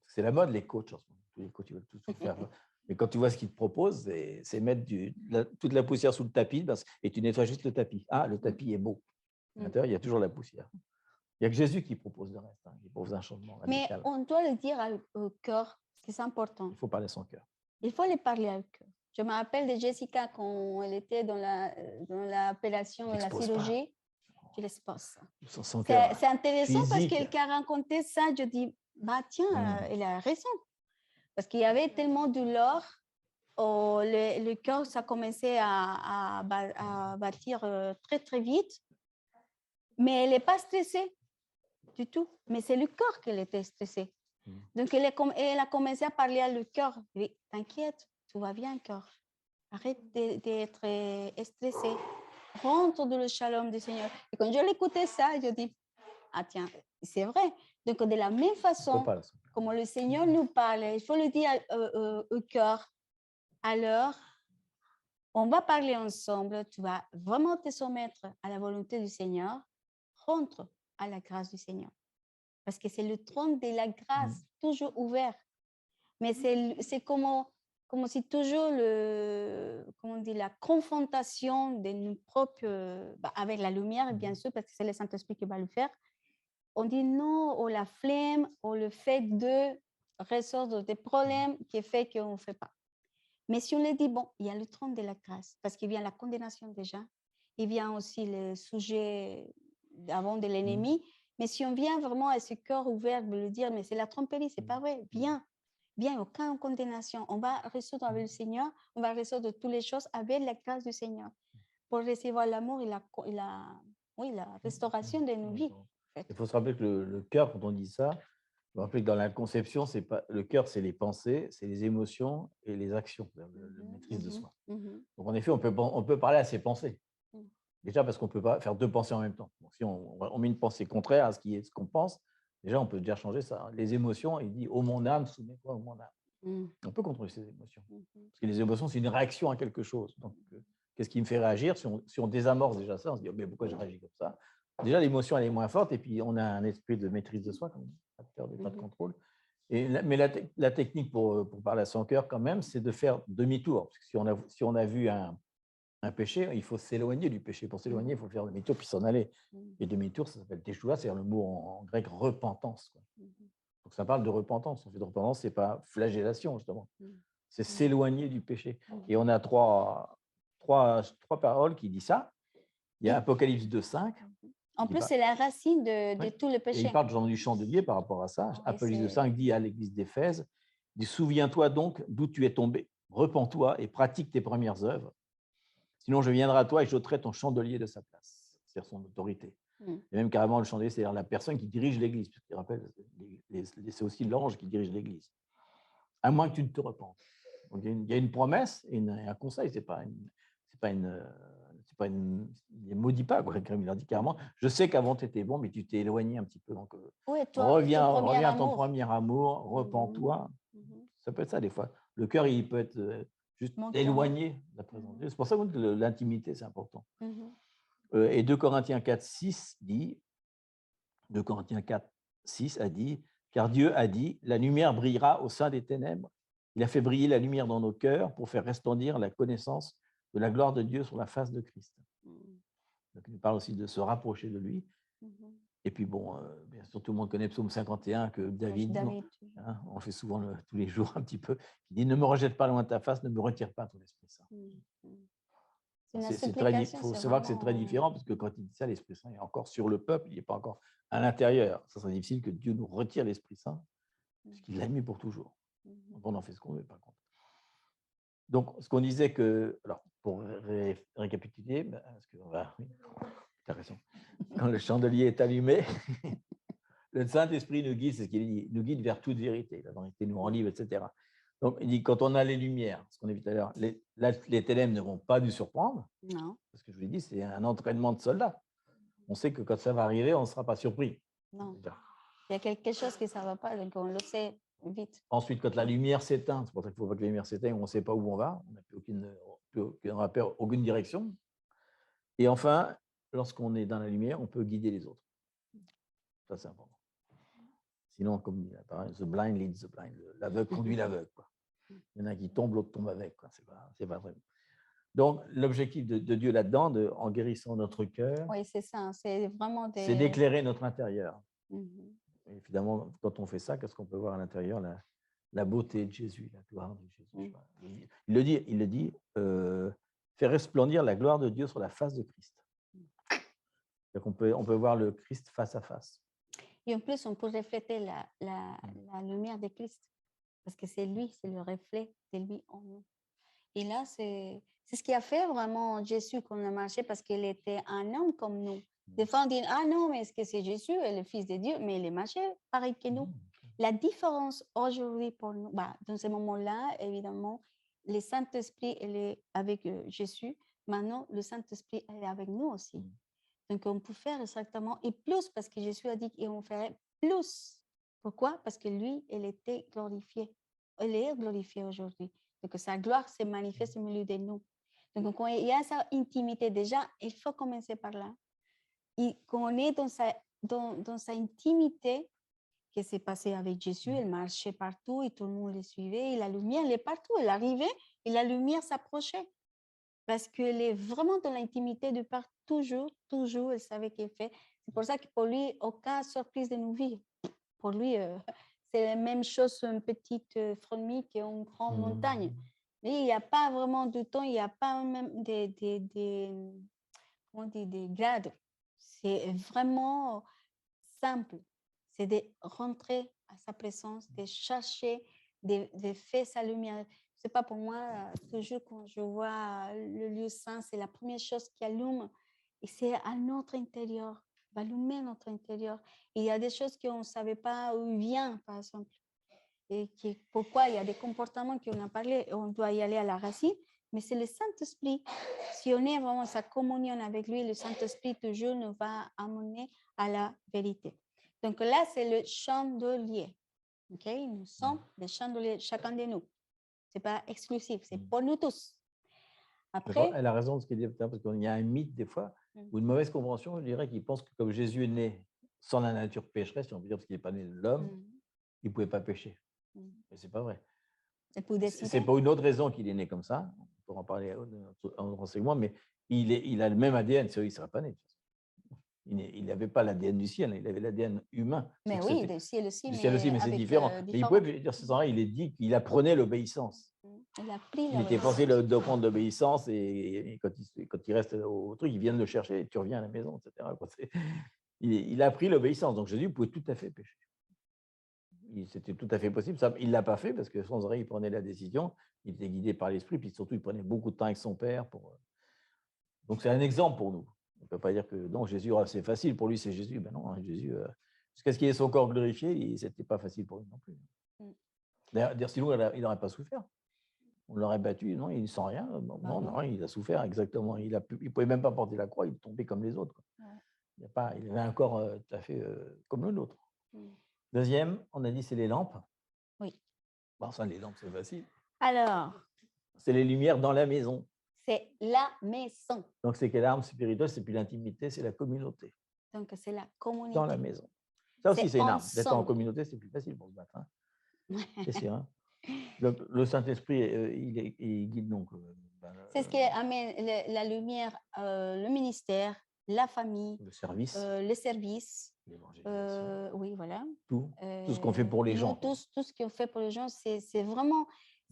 C'est la mode, les coachs. En ce moment. Tous les coachs, ils veulent tout faire. Mais quand tu vois ce qu'ils te proposent, c'est mettre toute la poussière sous le tapis et tu nettoies juste le tapis. Ah, le tapis est beau. À l'intérieur, il y a toujours la poussière. Il n'y a que Jésus qui propose le reste, qui propose un changement radical. Mais on doit le dire au cœur, que c'est important. Il faut parler à son cœur. Il faut le parler au cœur. Je me rappelle de Jessica quand elle était dans l'appellation de la chirurgie. Je l'expose. C'est intéressant physique. Parce qu'elle a raconté ça. Je dis, bah tiens, elle a raison. Parce qu'il y avait tellement de douleur, le cœur, ça commençait à battre très, très vite. Mais elle n'est pas stressée du tout. Mais c'est le cœur qu'elle était stressée. Donc, elle a commencé à parler à le cœur. T'inquiète, tout va bien, cœur. Arrête d'être stressé. Rentre dans le shalom du Seigneur. Et quand je l'écoutais ça, je dis, ah tiens, c'est vrai. Donc, de la même façon, comme le Seigneur nous parle, il faut le dire au cœur. Alors, on va parler ensemble. Tu vas vraiment te soumettre à la volonté du Seigneur. Rentre à la grâce du Seigneur. Parce que c'est le trône de la grâce, toujours ouvert. Mais c'est comme si toujours la confrontation de nos propres, avec la lumière, bien sûr, parce que c'est le Saint-Esprit qui va le faire. On dit non, ou la flemme, ou le fait de résoudre des problèmes qui fait qu'on ne fait pas. Mais si on le dit, bon, il y a le trône de la grâce, parce qu'il vient la condamnation déjà, il vient aussi le sujet avant de l'ennemi. Mais si on vient vraiment à ce cœur ouvert de le dire, mais c'est la tromperie, c'est pas vrai, bien, aucune condamnation. On va résoudre avec le Seigneur, on va résoudre toutes les choses avec la grâce du Seigneur pour recevoir l'amour et la restauration de nos vies. En fait. Il faut se rappeler que le cœur, quand on dit ça, il faut rappeler que dans la conception, le cœur, c'est les pensées, c'est les émotions et les actions, la maîtrise de soi. Donc, en effet, on peut parler à ses pensées. Déjà parce qu'on ne peut pas faire deux pensées en même temps. Donc, si on met une pensée contraire à ce qu'on pense, déjà, on peut déjà changer ça. Les émotions, il dit « Oh mon âme, soumets-toi au mon âme ». On peut contrôler ses émotions. Parce que les émotions, c'est une réaction à quelque chose. Donc, qu'est-ce qui me fait réagir? Si on désamorce déjà ça, on se dit oh, « Mais pourquoi je réagis comme ça ?» Déjà, l'émotion, elle est moins forte. Et puis, on a un esprit de maîtrise de soi, comme pas de peur, pas de contrôle. Mais la technique pour parler à son cœur, quand même, c'est de faire demi-tour. Parce que si on a vu un péché, il faut s'éloigner du péché. Pour s'éloigner, il faut faire demi-tour puis s'en aller. Et demi-tour, ça s'appelle teshuva, c'est-à-dire le mot en grec repentance. Quoi. Donc ça parle de repentance. En fait, de repentance, ce n'est pas flagellation, justement. C'est s'éloigner du péché. Et on a trois paroles qui disent ça. Il y a Apocalypse 2,5. En plus, c'est la racine de tout le péché. Et il parle du chandelier par rapport à ça. Apocalypse 2,5 dit à l'église d'Éphèse, « Souviens-toi donc d'où tu es tombé, repens-toi et pratique tes premières œuvres. Sinon, je viendrai à toi et j'ôterai ton chandelier de sa place. » C'est-à-dire son autorité. Et même carrément, le chandelier, c'est-à-dire la personne qui dirige l'Église. Parce qu'il rappelle, c'est aussi l'ange qui dirige l'Église. À moins que tu ne te repentes. Donc, il y a une promesse et un conseil. Il ne maudit pas. Quoi. Il leur dit carrément, je sais qu'avant, tu étais bon, mais tu t'es éloigné un petit peu. Donc, reviens à ton premier amour, repens-toi. Ça peut être ça, des fois. Le cœur, il peut être juste éloigné de la présence de Dieu. C'est pour ça que l'intimité, c'est important. Et 2 Corinthiens 4, 6 dit, 2 Corinthiens 4, 6 a dit, car Dieu a dit, la lumière brillera au sein des ténèbres. Il a fait briller la lumière dans nos cœurs pour faire resplendir la connaissance de la gloire de Dieu sur la face de Christ. Donc, il parle aussi de se rapprocher de lui. Et puis, bon, bien sûr, tout le monde connaît Psaume 51 que David on fait souvent tous les jours un petit peu, qui dit « Ne me rejette pas loin de ta face, ne me retire pas ton Esprit Saint. » Il faut savoir que c'est très différent, parce que quand il dit ça, l'Esprit Saint est encore sur le peuple, il n'est pas encore à l'intérieur. Ça serait difficile que Dieu nous retire l'Esprit Saint, puisqu'il l'a mis pour toujours. On en fait ce qu'on veut, par contre. Donc, ce qu'on disait que, alors, pour récapituler, parce que oui, tu as raison, quand le chandelier est allumé, le Saint-Esprit nous guide, c'est ce qu'il dit, nous guide vers toute vérité, la vérité nous rend libre, etc. Donc, il dit, quand on a les lumières, ce qu'on a vu tout à l'heure, les ténèbres ne vont pas nous surprendre. Non. Parce que je vous l'ai dit, c'est un entraînement de soldats. On sait que quand ça va arriver, on ne sera pas surpris. Non. Il y a quelque chose qui ne va pas, donc on le sait vite. Ensuite, quand la lumière s'éteint, c'est pour ça qu'il ne faut pas que la lumière s'éteigne, on ne sait pas où on va, on n'a plus aucune direction. Et enfin, lorsqu'on est dans la lumière, on peut guider les autres. Ça, c'est important. Sinon, comme dit la parole, the blind leads the blind. L'aveugle conduit l'aveugle. Il y en a qui tombent, l'autre tombe avec. C'est pas vrai. Donc, l'objectif de Dieu là-dedans, en guérissant notre cœur, oui, c'est ça. C'est vraiment c'est d'éclairer notre intérieur. Et finalement, quand on fait ça, qu'est-ce qu'on peut voir à l'intérieur? La beauté de Jésus, la gloire de Jésus. Il le dit, faire resplendir la gloire de Dieu sur la face de Christ. On peut voir le Christ face à face. Et en plus, on peut refléter la lumière de Christ, parce que c'est lui, c'est le reflet de lui en nous. Et là, c'est ce qui a fait vraiment Jésus qu'on a marché, parce qu'il était un homme comme nous. Des fois, on dit, ah non, mais est-ce que c'est Jésus, le Fils de Dieu? Mais il est marché pareil que nous. La différence aujourd'hui pour nous, dans ce moment-là, évidemment, le Saint-Esprit, il est avec Jésus. Maintenant, le Saint-Esprit, il est avec nous aussi. Donc, on peut faire exactement, et plus, parce que Jésus a dit qu'on ferait plus. Pourquoi? Parce que lui, il était glorifié. Il est glorifié aujourd'hui. Donc, sa gloire se manifeste au milieu de nous. Donc, quand il y a cette intimité, déjà, il faut commencer par là. Et quand on est dans sa intimité, qui s'est passé avec Jésus, il marchait partout et tout le monde le suivait. Et la lumière, elle est partout. Elle arrivait et la lumière s'approchait. Parce qu'elle est vraiment dans l'intimité du Père, toujours, elle savait qu'elle fait. C'est pour ça que pour lui, aucune surprise de nous vivre. Pour lui, c'est la même chose, une petite fourmi qu'une grande montagne. Mais il n'y a pas vraiment de temps, il n'y a pas même des grades. C'est vraiment simple. C'est de rentrer à sa présence, de chercher, de faire sa lumière. C'est pas pour moi, toujours quand je vois le lieu saint, c'est la première chose qui allume. Et c'est à notre intérieur, va allumer notre intérieur. Et il y a des choses qu'on ne savait pas où il vient, par exemple. Et pourquoi il y a des comportements qu'on a parlé, on doit y aller à la racine. mais c'est le Saint-Esprit. Si on est vraiment en sa communion avec lui, le Saint-Esprit toujours nous va amener à la vérité. Donc là, c'est le chandelier. OK? Nous sommes des chandeliers, chacun de nous. Ce n'est pas exclusif, c'est pour nous tous. Après, elle a raison de ce qu'elle dit, parce qu'il y a un mythe des fois, ou une mauvaise compréhension, je dirais, qui pense que comme Jésus est né sans la nature pécheresse, si on peut dire, parce qu'il n'est pas né de l'homme, il ne pouvait pas pécher. Mais ce n'est pas vrai. C'est pour une autre raison qu'il est né comme ça, on pourra en parler en renseignement, mais il a le même ADN, sinon il ne serait pas né. Il n'avait pas l'ADN du ciel, il avait l'ADN humain. Mais oui, du ciel aussi, mais c'est différent. Mais il pouvait dire ce sens-là, il est dit qu'il apprenait l'obéissance. Il a pris Il était forcé d'apprendre l'obéissance et quand il reste au truc, ils viennent le chercher et tu reviens à la maison, etc. Il a appris l'obéissance. Donc Jésus pouvait tout à fait pécher. C'était tout à fait possible. Ça, il ne l'a pas fait parce que sans arrêt, il prenait la décision. Il était guidé par l'Esprit, puis surtout, il prenait beaucoup de temps avec son Père. Donc c'est un exemple pour nous. On ne peut pas dire que non, Jésus, c'est facile pour lui, c'est Jésus. Ben non, Jésus, jusqu'à ce qu'il ait son corps glorifié, ce n'était pas facile pour lui non plus. D'ailleurs, sinon, il n'aurait pas souffert. On l'aurait battu, non, il ne sent rien. Non, il a souffert, exactement. Il ne pouvait même pas porter la croix, il est tombé comme les autres. Il avait un corps tout à fait comme le nôtre. Deuxième, on a dit, c'est les lampes. Oui. Bon, ça, les lampes, c'est facile. Alors, c'est les lumières dans la maison. C'est la maison. Donc, c'est quelle arme spirituelle? C'est plus l'intimité, c'est la communauté. Donc, c'est la communauté. Dans la maison. Ça aussi, c'est une arme. D'être en communauté, c'est plus facile pour se battre. Hein. C'est sûr. Hein. Le Saint-Esprit, il guide donc. C'est ce qui amène la lumière, le ministère, la famille, le service. Oui, voilà. Tout ce qu'on fait pour les gens. Tout ce qu'on fait pour les gens, c'est vraiment,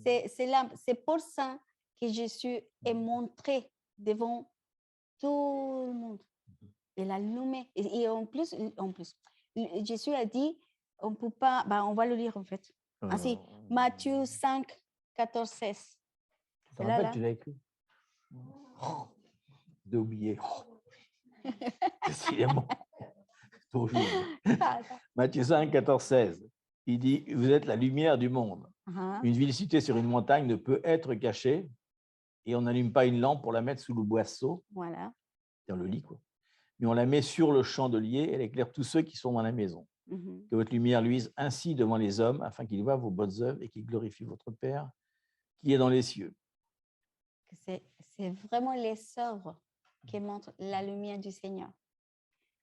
c'est pour ça que Jésus est montré devant tout le monde. Il a allumé. Et en plus, Jésus a dit, on ne peut pas, on va le lire en fait. Ainsi, Matthieu 5, 14, 16. Tu te rappelles, tu l'as écrit? J'ai oublié. Décidément. Matthieu 5, 14, 16. Il dit, vous êtes la lumière du monde. Une ville située sur une montagne ne peut être cachée et on n'allume pas une lampe pour la mettre sous le boisseau, dans le lit, quoi. Mais on la met sur le chandelier, elle éclaire tous ceux qui sont dans la maison. Que votre lumière luise ainsi devant les hommes, afin qu'ils voient vos bonnes œuvres et qu'ils glorifient votre Père qui est dans les cieux. C'est vraiment les œuvres qui montrent la lumière du Seigneur.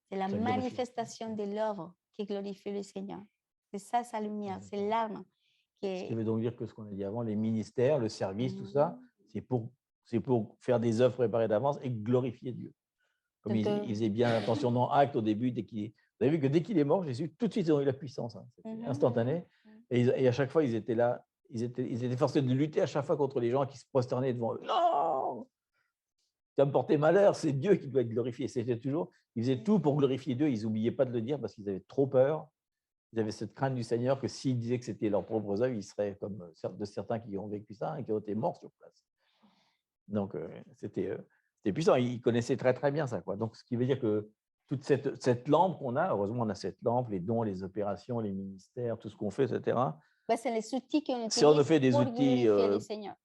C'est la manifestation de l'œuvre qui glorifie le Seigneur. C'est ça, sa lumière, c'est l'arme. Ce qui veut donc dire que ce qu'on a dit avant, les ministères, le service, tout ça, c'est pour faire des œuvres préparées d'avance et glorifier Dieu. Comme il faisait bien attention dans Actes au début, vous avez vu que dès qu'il est mort, Jésus, tout de suite, ils ont eu la puissance. Hein. C'était instantané. Et à chaque fois, ils étaient là, ils étaient forcés de lutter à chaque fois contre les gens qui se prosternaient devant eux. Non! Ça me portait malheur, c'est Dieu qui doit être glorifié. C'était toujours, ils faisaient tout pour glorifier Dieu, ils n'oubliaient pas de le dire parce qu'ils avaient trop peur. Ils avaient cette crainte du Seigneur que s'ils disaient que c'était leurs propres œuvres, ils seraient comme de certains qui ont vécu ça et qui ont été morts sur place. Donc, c'était puissant. Ils connaissaient très, très bien ça, quoi. Donc, ce qui veut dire que toute cette lampe qu'on a, heureusement, on a cette lampe, les dons, les opérations, les ministères, tout ce qu'on fait, etc. C'est les outils qu'on utilise si on fait des pour outils le Seigneur.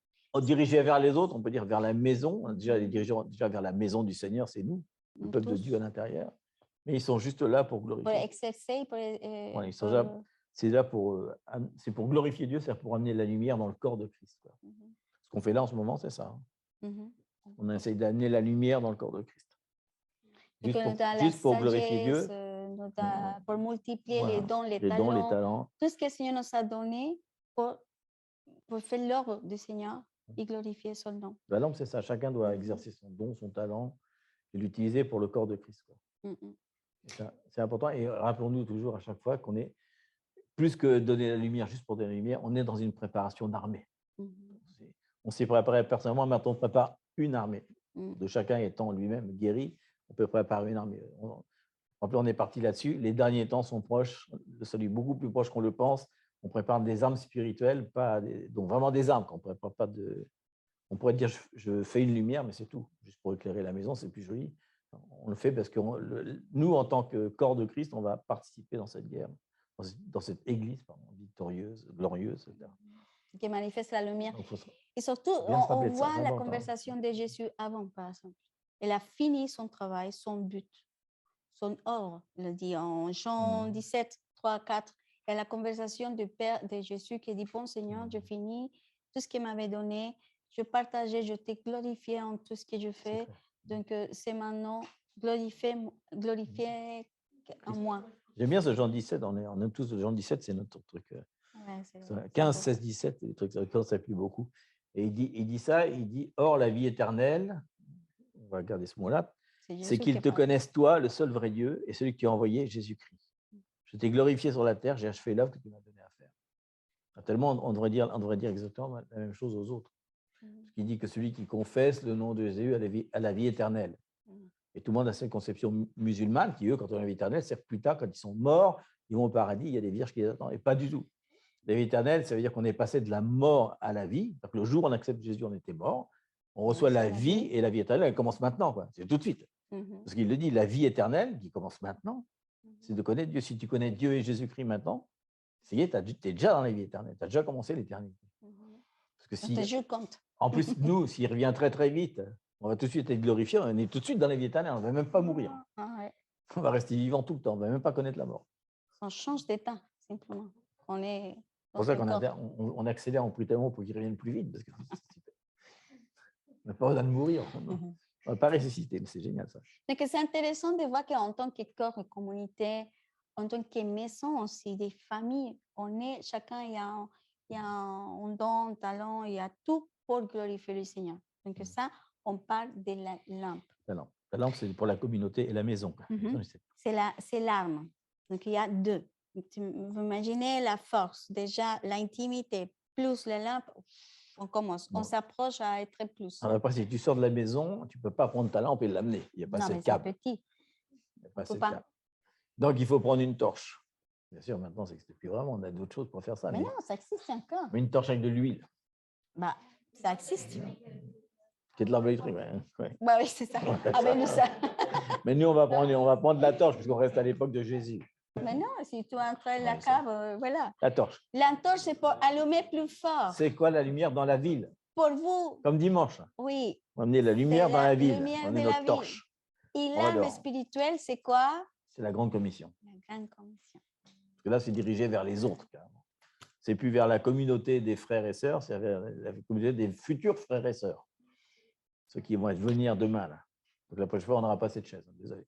Dirigés vers les autres, on peut dire vers la maison. Déjà, les dirigeants vers la maison du Seigneur, c'est nous, le peuple de Dieu à l'intérieur. Mais ils sont juste là pour glorifier. Pour exercer, c'est pour glorifier Dieu, c'est pour amener la lumière dans le corps de Christ. Quoi. Ce qu'on fait là en ce moment, c'est ça. On essaye d'amener la lumière dans le corps de Christ. Juste pour glorifier Dieu. Pour multiplier les dons, les talents. Tout ce que le Seigneur nous a donné pour faire l'œuvre du Seigneur et glorifier son nom. La lampe, c'est ça. Chacun doit exercer son don, son talent et l'utiliser pour le corps de Christ. C'est important. Et rappelons-nous toujours à chaque fois qu'on est, plus que donner la lumière juste pour donner la lumière, on est dans une préparation d'armée. On s'est préparé personnellement, maintenant on prépare une armée. De chacun étant lui-même guéri, on peut préparer une armée. On est parti là-dessus. Les derniers temps sont proches, le salut beaucoup plus proche qu'on le pense. On prépare des armes spirituelles, donc vraiment des armes. On prépare pas on pourrait dire je fais une lumière, mais c'est tout. Juste pour éclairer la maison, c'est plus joli. On le fait parce que nous, en tant que corps de Christ, on va participer dans cette guerre, dans cette église victorieuse, glorieuse, etc. qui manifeste la lumière. Donc, faut Et surtout, bien se on rappeler de ça, voit c'est la important. conversation de Jésus avant, par exemple. Il a fini son travail, son but, son œuvre, il dit en Jean 17, 3, 4. Il y a la conversation du Père de Jésus qui dit, bon Seigneur, je finis tout ce qu'il m'avait donné, je partageais, je t'ai glorifié en tout ce que je fais. Donc, c'est maintenant glorifier en moi. J'aime bien ce Jean 17, on aime tous le Jean 17, c'est notre truc. Ouais, 15, 16, 17, c'est des trucs ça s'appuie beaucoup. Et il dit ça, il dit, or la vie éternelle, on va regarder ce mot-là, c'est qu'ils te connaissent toi, le seul vrai Dieu, et celui que tu as envoyé, Jésus-Christ. Je t'ai glorifié sur la terre, j'ai achevé l'œuvre que tu m'as donné à faire. Tellement on devrait dire exactement la même chose aux autres. Parce qu'il dit que celui qui confesse le nom de Jésus a la vie éternelle. Et tout le monde a cette conception musulmane qui, eux, quand on a la vie éternelle, c'est que plus tard, quand ils sont morts, ils vont au paradis, il y a des vierges qui les attendent. Et pas du tout. La vie éternelle, ça veut dire qu'on est passé de la mort à la vie. Donc, le jour où on accepte Jésus, on était mort. On reçoit la vie, et la vie éternelle, elle commence maintenant. C'est tout de suite. Parce qu'il le dit, la vie éternelle, qui commence maintenant, c'est de connaître Dieu. Si tu connais Dieu et Jésus-Christ maintenant, tu es déjà dans la vie éternelle. Tu as déjà commencé l'éternité. Parce que si, en plus, nous, s'il revient très, très vite, on va tout de suite être glorifié, on est tout de suite dans la vie éternelle, on ne va même pas mourir. On va rester vivant tout le temps, on ne va même pas connaître la mort. On change d'état, simplement. C'est pour ça qu'on accélère en plus tellement pour qu'il revienne plus vite, parce qu'on n'a pas besoin de mourir. On ne va pas ressusciter, mais c'est génial ça. Donc, c'est intéressant de voir qu'en tant que corps et communauté, en tant que maison aussi, des familles, chacun il y a un don, un talent, il y a tout pour glorifier le Seigneur. Donc ça, on parle de la lampe. La lampe, c'est pour la communauté et la maison. C'est l'arme. Donc il y a deux. Vous imaginez la force, déjà l'intimité, plus la lampe, on commence. On s'approche à être plus. Alors après, si tu sors de la maison, tu ne peux pas prendre ta lampe et l'amener. Il n'y a pas assez de câble. Petit. Il n'y a pas assez de câble. Donc, il faut prendre une torche. Bien sûr, maintenant, ça n'existe plus vraiment. On a d'autres choses pour faire ça. Mais non, ça existe encore. Mais une torche avec de l'huile. Ça existe. C'est de l'envoyer, ouais. Oui, c'est ça. Avec ça. Mais nous, on va prendre la torche, puisqu'on reste à l'époque de Jésus. Mais non, si tu entres la cave, voilà. La torche. La torche, c'est pour allumer plus fort. C'est quoi la lumière dans la ville? Pour vous. Comme dimanche. Oui. On va amener la lumière dans la ville. On met notre torche. Et l'arme spirituelle, c'est quoi? C'est la grande commission. La grande commission. Parce que là, c'est dirigé vers les autres, carrément. C'est plus vers la communauté des frères et sœurs, c'est vers la communauté des futurs frères et sœurs. Ceux qui vont venir demain, là. Donc la prochaine fois, on n'aura pas cette chaise. Désolé.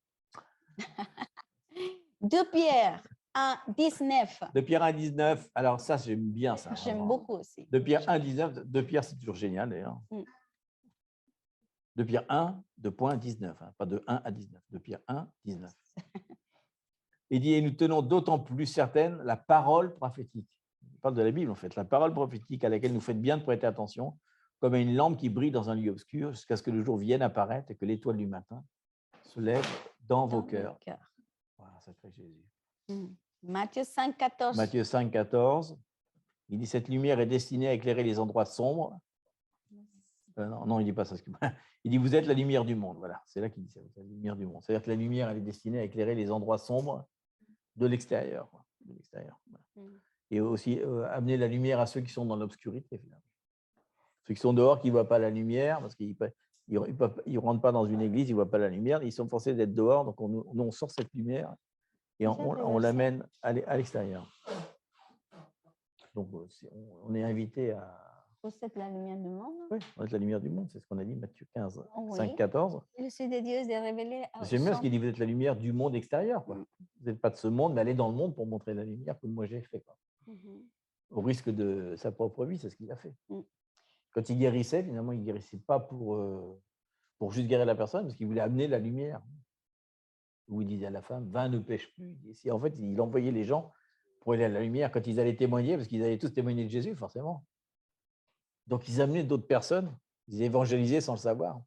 2 Pierre 1, 19. 2 Pierre 1, 19. Alors ça, j'aime bien ça. J'aime beaucoup aussi. 2 Pierre 1, 19. 2 Pierre, c'est toujours génial, d'ailleurs. 2 Pierre 1, 19. Hein, pas de 1 à 19. 2 Pierre 1, 19. Il dit, et nous tenons d'autant plus certaine la parole prophétique. Il parle de la Bible, en fait. La parole prophétique à laquelle nous faites bien de prêter attention, comme à une lampe qui brille dans un lieu obscur jusqu'à ce que le jour vienne apparaître et que l'étoile du matin se lève dans vos cœurs. Voilà, sacré Jésus. Matthieu 5, 14. Matthieu 5, 14. Il dit, cette lumière est destinée à éclairer les endroits sombres. Non, il ne dit pas ça. Il dit, vous êtes la lumière du monde. Voilà, c'est là qu'il dit ça, la lumière du monde. C'est-à-dire que la lumière, elle est destinée à éclairer les endroits sombres de l'extérieur. Voilà. Et aussi amener la lumière à ceux qui sont dans l'obscurité, finalement. Ceux qui sont dehors, qui ne voient pas la lumière, parce qu'ils ne rentrent pas dans une église, ils ne voient pas la lumière, ils sont forcés d'être dehors, donc on sort cette lumière et on l'amène à l'extérieur. Donc, on est invité à... Vous êtes la lumière du monde. Oui, on est la lumière du monde, c'est ce qu'on a dit, Matthieu 15, oui. 5, 14. Le Sud de Dieu est révélé. J'aime bien ce qu'il dit, vous êtes la lumière du monde extérieur. Quoi. Vous n'êtes pas de ce monde, mais allez dans le monde pour montrer la lumière comme moi j'ai fait. Quoi. Au risque de sa propre vie, c'est ce qu'il a fait. Quand il guérissait, finalement, il ne guérissait pas pour juste guérir la personne, parce qu'il voulait amener la lumière. Où il disait à la femme, vin ne pêche plus. En fait, il envoyait les gens pour aller à la lumière quand ils allaient témoigner, parce qu'ils allaient tous témoigner de Jésus, forcément. Donc, ils amenaient d'autres personnes, ils évangélisaient sans le savoir.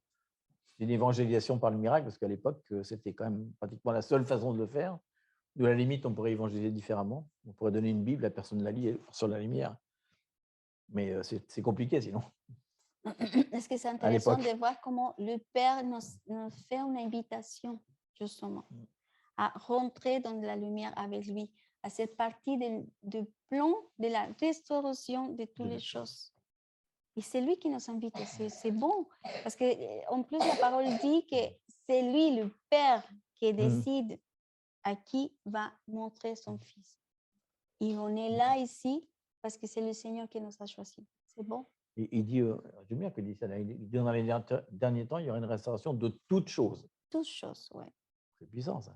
C'est une évangélisation par le miracle, parce qu'à l'époque, c'était quand même pratiquement la seule façon de le faire. Nous, à la limite, on pourrait évangéliser différemment. On pourrait donner une Bible, la personne la lit sur la lumière. Mais c'est compliqué sinon. Est-ce que c'est intéressant de voir comment le Père nous fait une invitation, justement, à rentrer dans la lumière avec lui, à cette partie du plan de la restauration de toutes les choses. Et c'est lui qui nous invite. C'est bon. Parce qu'en plus, la parole dit que c'est lui, le Père, qui décide à qui va montrer son Fils. Et on est là ici parce que c'est le Seigneur qui nous a choisis. C'est bon. Et il dit, j'aime bien qu'il dit ça, il dit dans les derniers temps, il y aura une restauration de toutes choses. Toutes choses, oui. C'est puissant, ça.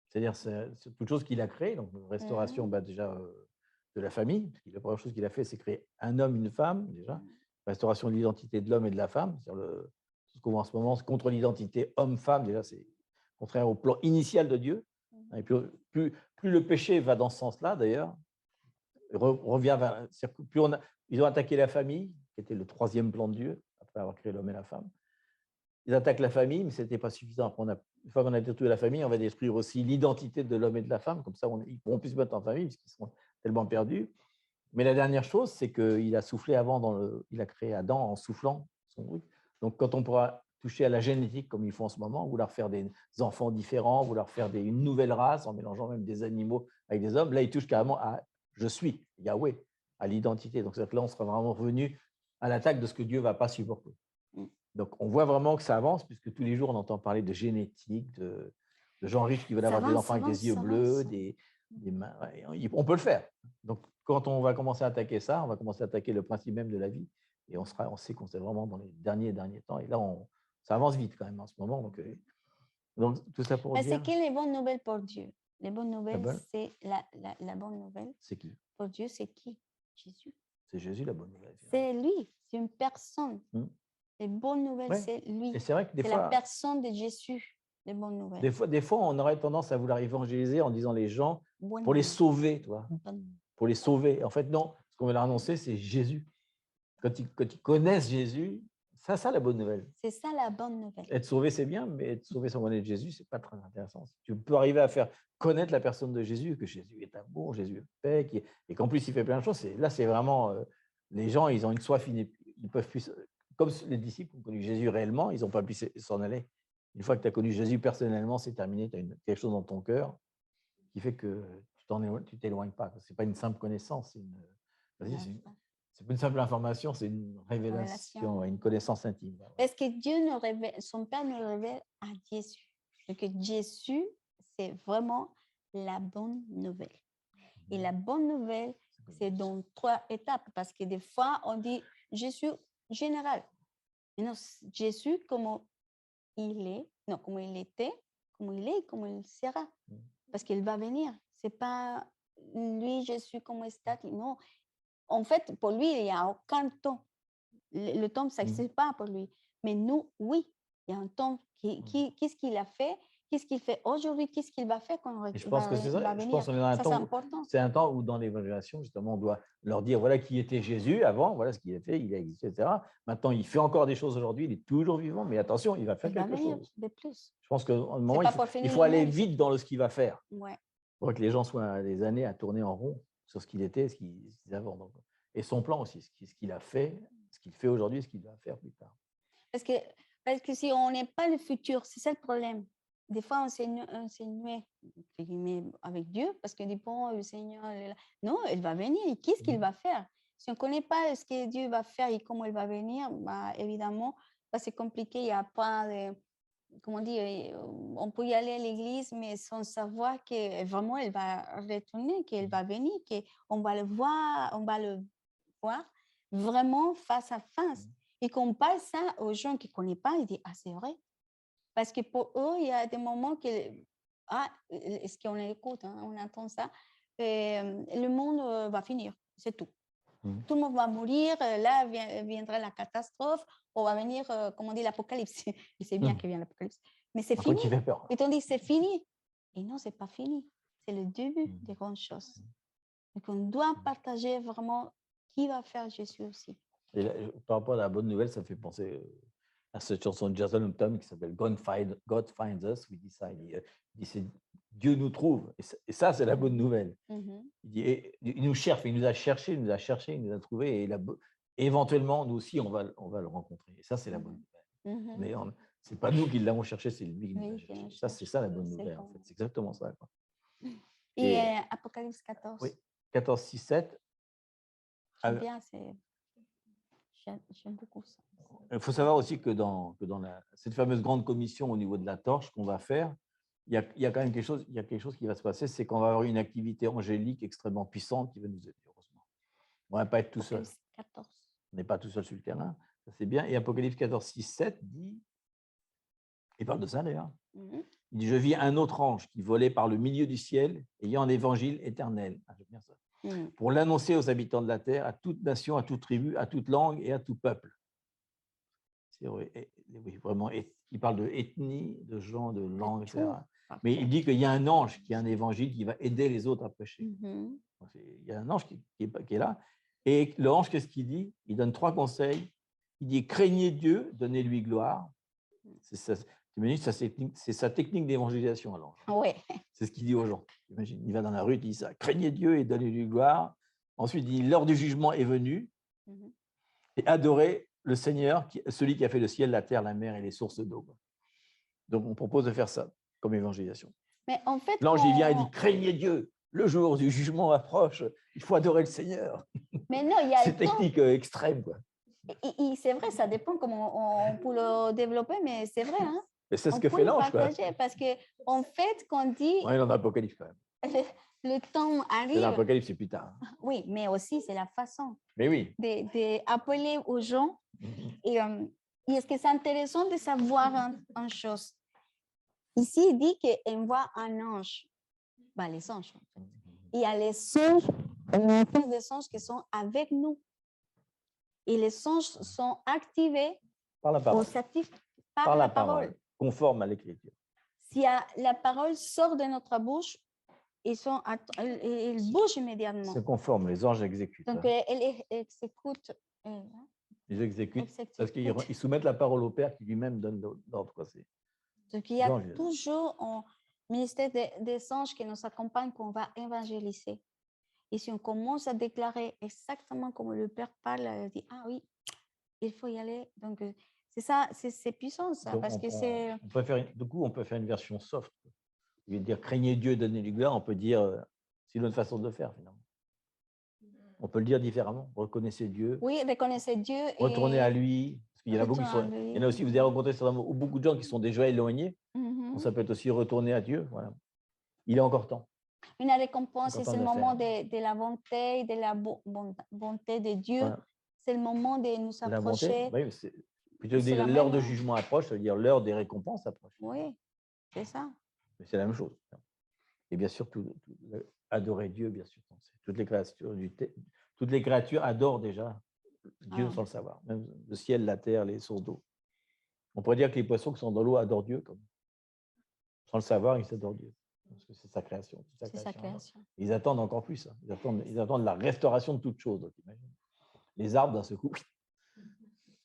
C'est-à-dire, c'est toute chose qu'il a créée, donc une restauration déjà de la famille, parce que la première chose qu'il a fait, c'est créer un homme, une femme, déjà. Restauration de l'identité de l'homme et de la femme. C'est-à-dire ce qu'on voit en ce moment, c'est contre l'identité homme-femme, déjà, c'est contraire au plan initial de Dieu. Et puis, plus le péché va dans ce sens-là, d'ailleurs, revient vers. Ils ont attaqué la famille, qui était le troisième plan de Dieu, après avoir créé l'homme et la femme. Ils attaquent la famille, mais ce n'était pas suffisant. Après, une fois qu'on a détruit la famille, on va détruire aussi l'identité de l'homme et de la femme. Comme ça, ils ne pourront plus se battre en famille, parce qu'ils seront tellement perdus. Mais la dernière chose, c'est qu'il a soufflé il a créé Adam en soufflant son truc. Donc, quand on pourra toucher à la génétique, comme ils font en ce moment, vouloir faire des enfants différents, vouloir faire une nouvelle race, en mélangeant même des animaux avec des hommes, là, il touche carrément à « je suis », Yahweh, à l'identité. Donc, c'est-à-dire que là, on sera vraiment revenu à l'attaque de ce que Dieu ne va pas supporter. Donc, on voit vraiment que ça avance, puisque tous les jours, on entend parler de génétique, de gens riches qui veulent avoir des enfants avec des yeux bleus, des mains. On peut le faire. Donc, quand on va commencer à attaquer ça, on va commencer à attaquer le principe même de la vie. Et on sait qu'on est vraiment dans les derniers temps. Et là, ça avance vite quand même en ce moment. Donc tout ça pour dire… C'est que les bonnes nouvelles pour Dieu. Les bonnes nouvelles, c'est la bonne nouvelle. C'est qui? Pour Dieu, c'est qui? Jésus. C'est Jésus, la bonne nouvelle. C'est lui, c'est une personne. Les bonnes nouvelles, c'est lui. Et c'est vrai que des fois, la personne de Jésus, les bonnes nouvelles. Des fois, on aurait tendance à vouloir évangéliser en disant les gens pour les sauver, toi. Pour les sauver. En fait, non. Ce qu'on veut leur annoncer, c'est Jésus. Quand ils connaissent Jésus, c'est ça la bonne nouvelle. C'est ça la bonne nouvelle. Être sauvé, c'est bien, mais être sauvé sans connaître Jésus, c'est pas très intéressant. Si tu peux arriver à faire connaître la personne de Jésus, que Jésus est amour, Jésus est paix, et qu'en plus il fait plein de choses, là c'est vraiment… les gens, ils ont une soif, ils peuvent plus… Comme les disciples ont connu Jésus réellement, ils n'ont pas pu s'en aller. Une fois que tu as connu Jésus personnellement, c'est terminé, tu as quelque chose dans ton cœur qui fait que tu t'éloignes pas. Ce n'est pas une simple connaissance, c'est pas une simple information, c'est une révélation, une connaissance intime. Parce que son Père nous révèle à Jésus. Donc Jésus, c'est vraiment la bonne nouvelle. Et la bonne nouvelle, c'est dans 3 étapes. Parce que des fois, on dit Jésus général. Mais non, Jésus, comme il est, non, comme il était, comme il est, comme il sera. Parce qu'il va venir. Ce n'est pas lui, Jésus, comme statique. Non. En fait, pour lui, il n'y a aucun temps. Le temps, ça n'existe pas pour lui. Mais nous, oui, il y a un temps. Qu'est-ce qu'il a fait? Qu'est-ce qu'il fait aujourd'hui? Qu'est-ce qu'il va faire quand il va venir? Je pense qu'on est dans un temps, c'est un temps où dans l'évangélisation, justement, on doit leur dire voilà qui était Jésus avant, voilà ce qu'il a fait, il a existé, etc. Maintenant, il fait encore des choses aujourd'hui, il est toujours vivant, mais attention, il va faire quelque chose. De plus. Je pense qu'à un moment, il faut aller vite dans ce qu'il va faire. Ouais. Pour que les gens soient des années à tourner en rond sur ce qu'il était, ce qu'il avant. Donc, et son plan aussi, ce qu'il a fait, ce qu'il fait aujourd'hui, ce qu'il va faire plus tard. Parce que si on n'est pas le futur, c'est ça le problème. Des fois, on s'est nué avec Dieu parce que dit bon, le Seigneur est là. Non, il va venir. Qu'est-ce qu'il va faire? Si on ne connaît pas ce que Dieu va faire et comment il va venir, bah, évidemment, c'est compliqué. Il n'y a pas de… Comment dire, on peut y aller à l'église, mais sans savoir que vraiment, elle va retourner, qu'elle va venir, qu'on va le voir vraiment face à face. Et qu'on parle ça aux gens qui ne connaissent pas, ils disent « Ah, c'est vrai ». Parce que pour eux, il y a des moments que… Ah, est-ce qu'on écoute, hein, on entend ça. Le monde va finir, c'est tout. Tout le monde va mourir, là viendra la catastrophe, on va venir, comment on dit, l'apocalypse. Et c'est bien qu'il vienne l'apocalypse. Mais c'est fini. Qui fait peur. Et on dit c'est fini. Et non, ce n'est pas fini. C'est le début des grandes choses. Donc on doit partager vraiment qui va faire Jésus aussi. Et là, par rapport à la bonne nouvelle, ça me fait penser à cette chanson de Jason Hampton qui s'appelle God Finds Us. Il dit c'est Dieu nous trouve. Et ça, c'est la bonne nouvelle. Il dit, il nous cherche, il nous a cherché, il nous a trouvé. Et éventuellement, nous aussi, on va le rencontrer. Et ça, c'est la bonne nouvelle. Mais ce n'est pas nous qui l'avons cherché, c'est lui qui nous a cherché. Ça, c'est ça la bonne nouvelle. En fait. C'est exactement ça. Quoi. Et Apocalypse 14. Oui, 14, 6, 7. J'aime bien, j'aime beaucoup ça. Il faut savoir aussi que dans cette fameuse grande commission au niveau de la torche qu'on va faire, il y a quand même quelque chose qui va se passer, c'est qu'on va avoir une activité angélique extrêmement puissante qui va nous aider, heureusement. On ne va pas être tout seul. Apocalypse 14. On n'est pas tout seul sur le terrain, ça c'est bien. Et Apocalypse 14, 6, 7 dit, il parle de ça d'ailleurs, il dit, je vis un autre ange qui volait par le milieu du ciel, ayant un évangile éternel. Ah, j'aime bien ça. Pour l'annoncer aux habitants de la terre, à toute nation, à toute tribu, à toute langue et à tout peuple. C'est oui, vraiment, il parle de ethnie, de gens, de langue, etc. Mais il dit qu'il y a un ange qui a un évangile qui va aider les autres à prêcher. Il y a un ange qui est là. Et le ange, qu'est-ce qu'il dit? Il donne 3 conseils. Il dit, craignez Dieu, donnez-lui gloire. C'est sa technique d'évangélisation à l'ange. Ouais. C'est ce qu'il dit aux gens. Imagine, il va dans la rue, il dit ça, craignez Dieu et donnez-lui gloire. Ensuite, il dit, l'heure du jugement est venue. Et adorez le Seigneur, celui qui a fait le ciel, la terre, la mer et les sources d'eau. Donc, on propose de faire ça comme évangélisation. Mais en fait, l'ange, il vient et dit, craignez Dieu, le jour du jugement approche, il faut adorer le Seigneur. Mais non, il y a c'est technique extrême, quoi. C'est vrai, ça dépend comment on peut le développer, mais c'est vrai. Hein? Mais c'est ce que fait l'ange. Parce qu'en fait, quand on dit… Oui, dans l'Apocalypse quand même. Le temps arrive… Dans l'Apocalypse, c'est plus tard. Oui, mais aussi, c'est la façon d'appeler aux gens. Et est-ce que c'est intéressant de savoir une chose? Ici, il dit qu'on voit un ange. Ben, les anges. Il y a les anges, des anges qui sont avec nous. Et les anges sont activés par la parole. Par la parole. Conforme à l'écriture. Si la parole sort de notre bouche, ils bougent immédiatement. C'est conforme, les anges exécutent. Donc, ils exécutent. Ils exécutent parce qu'ils soumettent la parole au Père qui lui-même donne l'ordre. Donc, il y a toujours un ministère des anges qui nous accompagne qu'on va évangéliser. Et si on commence à déclarer exactement comme le Père parle, il dit, ah oui, il faut y aller. Donc, c'est ça, c'est puissant, ça. Donc, parce on peut faire une version soft. Au lieu de dire craignez Dieu, donnez-lui gloire, on peut dire, c'est une autre façon de le faire finalement. On peut le dire différemment. Reconnaissez Dieu. Oui, reconnaissez Dieu. Retournez à lui. Parce qu'il y en a beaucoup qui sont. Il y en a aussi, vous avez rencontré beaucoup de gens qui sont déjà éloignés. Donc, ça peut être aussi retourner à Dieu. Voilà. Il est encore temps. Une récompense, c'est le moment de la bonté, de la bonté de Dieu. Voilà. C'est le moment de nous approcher. Oui, plutôt que de dire l'heure de jugement approche, ça veut dire l'heure des récompenses approche. Oui, c'est ça. Mais c'est la même chose. Et bien sûr, adorer Dieu, bien sûr. Toutes les créatures adorent déjà Dieu sans le savoir. Même le ciel, la terre, les sources d'eau. On pourrait dire que les poissons qui sont dans l'eau adorent Dieu. Sans le savoir, ils adorent Dieu. Parce que c'est sa création. C'est sa création. Ils attendent encore plus. Hein. Ils attendent la restauration de toute chose. Donc, les arbres, d'un seul coup,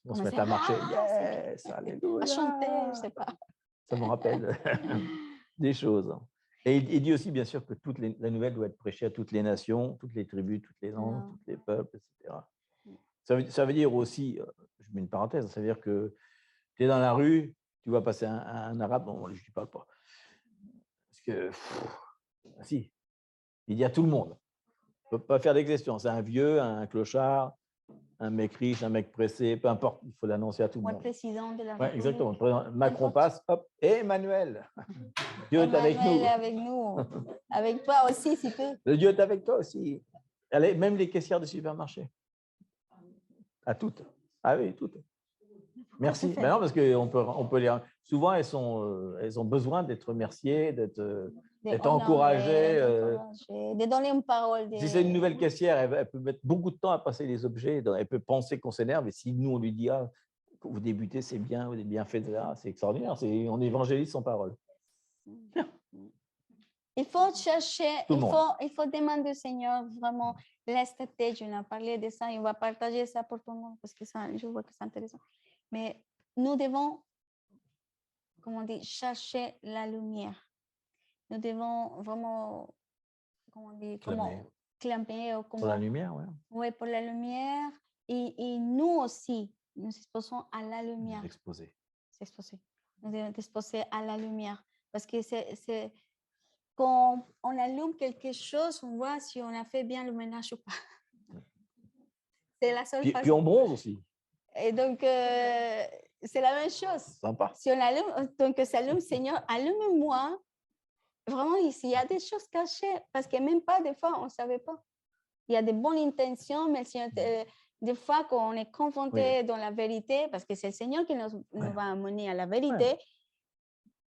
vont se mettre à marcher. Yes, alléluia. À chanter, je ne sais pas. Ça me rappelle des choses. Et il dit aussi, bien sûr, que la nouvelle doit être prêchée à toutes les nations, toutes les tribus, toutes les langues, tous les peuples, etc. Ça veut dire aussi, je mets une parenthèse, ça veut dire que tu es dans la rue, tu vois passer un arabe, bon, je ne parle pas. Parce que, si, il dit à tout le monde. On ne peut pas faire d'exception. C'est un vieux, un clochard, un mec riche, un mec pressé, peu importe, il faut l'annoncer à tout le monde. Le président de la République. Exactement. Macron passe, hop, et Emmanuel. Dieu est avec nous. Emmanuel est avec nous. Avec toi aussi, si peu. Le Dieu est avec toi aussi. Allez, même les caissières de supermarché. À toutes. Ah oui, toutes. Merci. Ben non, parce qu'on peut les. Souvent, elles ont besoin d'être remerciées, d'être encouragées. De donner une parole. Si c'est une nouvelle caissière, elle peut mettre beaucoup de temps à passer les objets. Elle peut penser qu'on s'énerve. Et si nous, on lui dit, ah, vous débutez, c'est bien, vous avez bien fait, c'est extraordinaire. On évangélise sans parole. Il faut chercher, il faut demander au Seigneur vraiment l'esthète. On a parlé de ça, on va partager ça pour tout le monde parce que ça, je vois que c'est intéressant. Mais nous devons, comme on dit, chercher la lumière. Nous devons vraiment, comment on dit, clamer pour la lumière, oui. Oui, pour la lumière. Et nous aussi, nous exposons à la lumière. S'exposer. Nous devons exposer à la lumière. Parce que c'est quand on allume quelque chose, on voit si on a fait bien le ménage ou pas. C'est la seule Puis façon. on bronze aussi. Et donc, c'est la même chose. Sympa. Si on allume, donc s'allume, Seigneur, allume-moi. Vraiment, il y a des choses cachées, parce que même pas, des fois, on ne savait pas. Il y a des bonnes intentions, mais des fois, quand on est confronté dans la vérité, parce que c'est le Seigneur qui nous va amener à la vérité,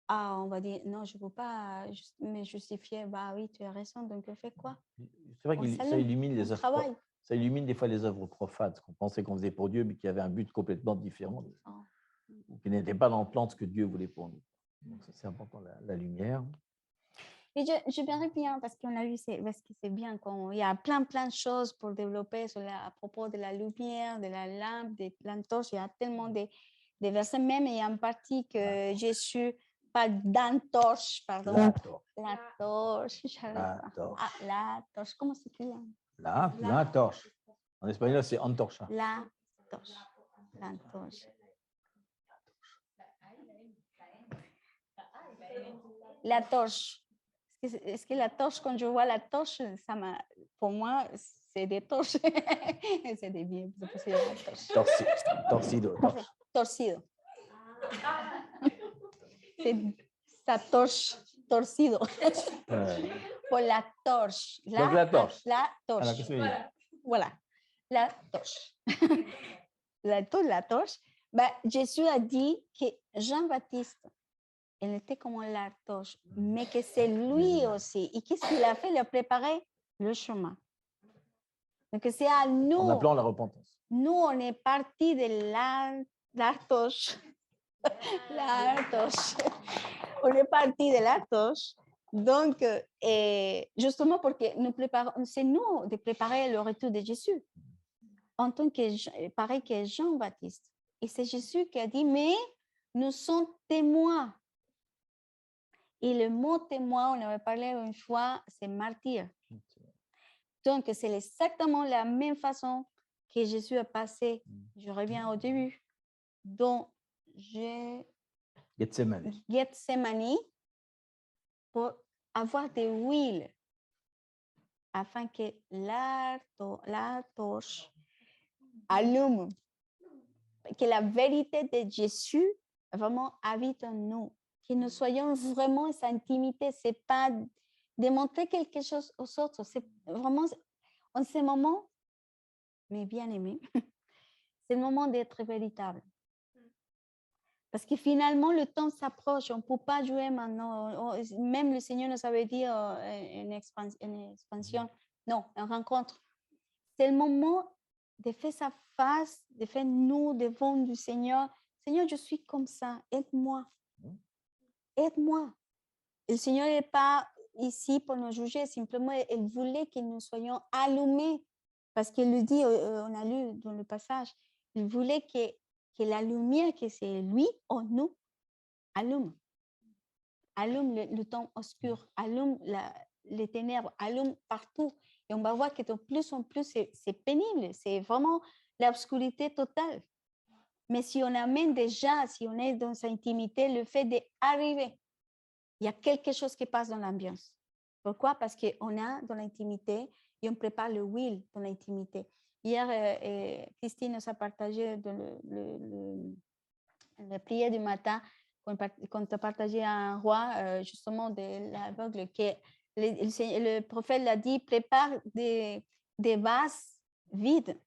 on va dire, non, je ne peux pas me justifier. Bah oui, tu as raison, donc fais quoi? C'est vrai que ça illumine les œuvres. Travail. Ça illumine des fois les œuvres profanes, ce qu'on pensait qu'on faisait pour Dieu, mais qui avait un but complètement différent, ou qui n'était pas dans le plan de ce que Dieu voulait pour nous. Donc, c'est important, la lumière. Et je verrais bien, parce qu'on a vu, parce que c'est bien, il y a plein de choses pour développer à propos de la lumière, de la lampe, de l'entorche. Il y a tellement de versets, même il y a une partie que Jésus parle d'entorche, pardon. La torche. La torche, comment s'écrit là? La torche. En espagnol, c'est antorcha. La torche. L'entorche. La torche. Est-ce que la torche, quand je vois la torche, pour moi, c'est des torches. C'est des biens. Torcido. Torcido. C'est sa torche torcido. Pour la torche. Donc la torche. La torche. Alors, qu'est-ce que ça veut dire? Voilà. La torche. La torche. Ben, Jésus a dit que Jean-Baptiste, il était comme la torche, mais que c'est lui aussi. Et qu'est-ce qu'il a fait? Il a préparé le chemin. Donc, c'est à nous. En appelant la repentance. Nous, on est parti de la torche. La torche. On est parti de la torche. Donc, justement, parce que c'est nous de préparer le retour de Jésus. En tant que, pareil que Jean-Baptiste. Et c'est Jésus qui a dit, mais nous sommes témoins. Et le mot témoin, on avait parlé une fois, c'est martyr. Donc, c'est exactement la même façon que Jésus a passé, je reviens au début, dans Gethsemane, pour avoir des huiles, afin que la torche allume, que la vérité de Jésus vraiment habite en nous, que nous soyons vraiment cette intimité. Ce n'est pas démontrer quelque chose aux autres, c'est vraiment en ce moment, mes bien-aimés, c'est le moment d'être véritable. Parce que finalement, le temps s'approche, on ne peut pas jouer maintenant. Même le Seigneur nous avait dit une expansion, non, une rencontre. C'est le moment de faire sa face, de faire nous devant du Seigneur. Seigneur, je suis comme ça, aide-moi. Aide-moi. Le Seigneur n'est pas ici pour nous juger, simplement, il voulait que nous soyons allumés. Parce qu'il le dit, on a lu dans le passage, il voulait que la lumière, que c'est lui en nous, allume. Allume le temps obscur, allume les ténèbres, allume partout. Et on va voir que de plus en plus, c'est pénible, c'est vraiment l'obscurité totale. Mais si on amène déjà, si on est dans sa intimité, le fait d'arriver, il y a quelque chose qui passe dans l'ambiance. Pourquoi? Parce qu'on a dans l'intimité et on prépare le will dans l'intimité. Hier, Christine nous a partagé la prière du matin, quand tu as partagé un roi, justement, de l'aveugle, que le prophète l'a dit, prépare des vases vides.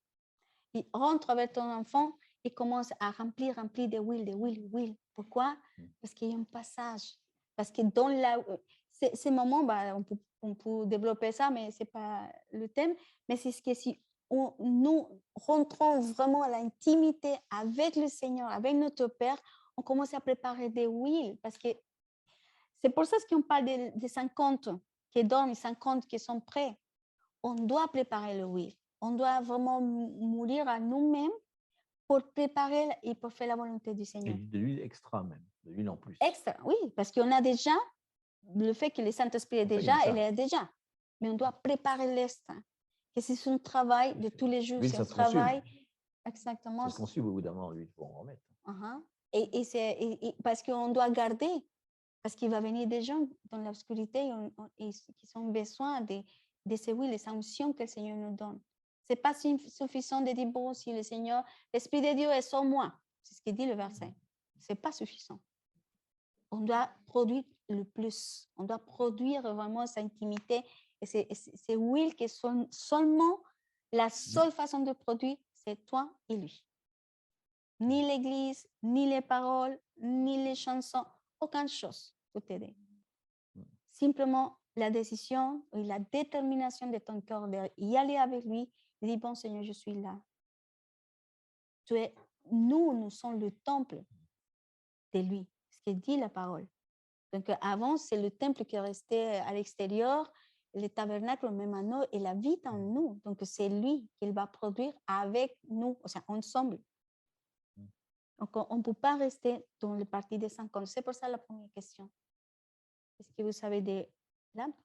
Il rentre avec ton enfant et commence à remplir de huile. Pourquoi? Parce qu'il y a un passage. Parce que dans ces moments, on peut développer ça, mais ce n'est pas le thème. Mais c'est ce que si nous rentrons vraiment à l'intimité avec le Seigneur, avec notre Père, on commence à préparer des huiles. Parce que c'est pour ça qu'on parle des 50 qui dorment, 50 qui sont prêts. On doit préparer le huile. On doit vraiment mourir à nous-mêmes pour préparer et pour faire la volonté du Seigneur. Et de l'huile extra même, de l'huile en plus. Extra, oui, parce qu'on a déjà le fait que le Saint-Esprit est déjà, il est déjà. Mais on doit préparer l'extra. Et c'est son travail de tous les jours. C'est un travail. Exactement. Ça se consume au bout d'un moment, l'huile, pour en remettre. Et parce qu'on doit garder. Parce qu'il va venir des gens dans l'obscurité et qui ont besoin de ces huiles, les sanctions que le Seigneur nous donne. Ce n'est pas suffisant de dire, bon, si le Seigneur, l'Esprit de Dieu est sur moi. C'est ce qu'il dit le verset. Ce n'est pas suffisant. On doit produire le plus. On doit produire vraiment sa intimité. Et ces huiles qui sont seulement la seule façon de produire, c'est toi et lui. Ni l'Église, ni les paroles, ni les chansons, aucune chose pour t'aider. Simplement la décision et la détermination de ton cœur d'y aller avec lui et dire, bon Seigneur, je suis là. Nous sommes le temple de lui, ce que dit la parole. Donc avant, c'est le temple qui restait à l'extérieur, le tabernacle, même à nous, et la vie en nous. Donc c'est lui qu'il va produire avec nous, o sea, ensemble. Donc on ne peut pas rester dans le parti des 50. C'est pour ça la première question. Est-ce que vous savez des lampes?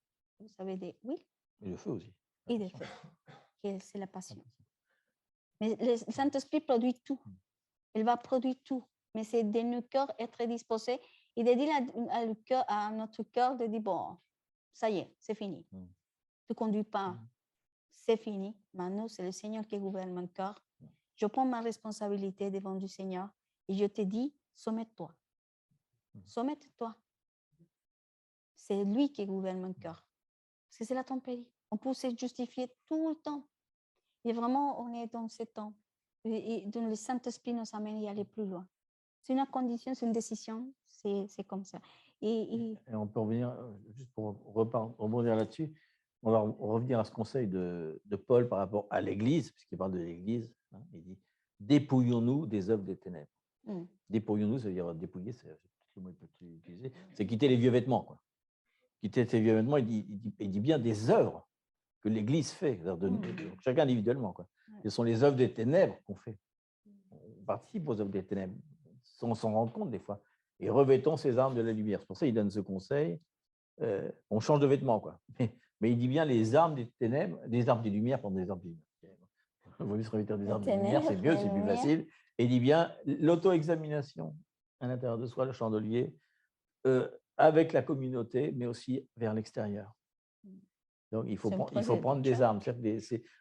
Vous savez des huiles? Et le feu aussi. Et des feux. C'est la passion. Mais le Saint-Esprit produit tout. Il va produire tout. Mais c'est de nos cœurs être disposés et de dire à notre cœur de dire, bon, ça y est, c'est fini. Tu ne conduis pas. C'est fini. Maintenant, c'est le Seigneur qui gouverne mon cœur. Je prends ma responsabilité devant du Seigneur et je te dis, soumets-toi. Soumets-toi. C'est lui qui gouverne mon cœur. Parce que c'est la tempête. On peut se justifier tout le temps. Et vraiment, on est dans ce temps. Et donc, le Saint-Esprit nous amène à aller plus loin. C'est une condition, c'est une décision. C'est comme ça. Et on peut revenir, juste pour rebondir là-dessus, on va revenir à ce conseil de Paul par rapport à l'Église, puisqu'il parle de l'Église. Hein, il dit, dépouillons-nous des œuvres des ténèbres. Dépouillons-nous, ça veut dire dépouiller, c'est le mot que tu utilises, c'est quitter les vieux vêtements, quoi. Quitter ses vieux vêtements, il dit bien des œuvres que l'Église fait, chacun individuellement, quoi. Ce sont les œuvres des ténèbres qu'on fait. On participe aux œuvres des ténèbres, sans s'en rendre compte des fois. Et revêtons ces armes de la lumière. C'est pour ça qu'il donne ce conseil. On change de vêtements, quoi. Mais il dit bien les armes des ténèbres, des armes des lumières, pardon, des armes des lumières. Il vaut mieux se revêtir des armes des lumières, c'est mieux, c'est plus facile. Et il dit bien l'auto-examination à l'intérieur de soi, le chandelier, avec la communauté, mais aussi vers l'extérieur. Donc, il faut prendre des armes.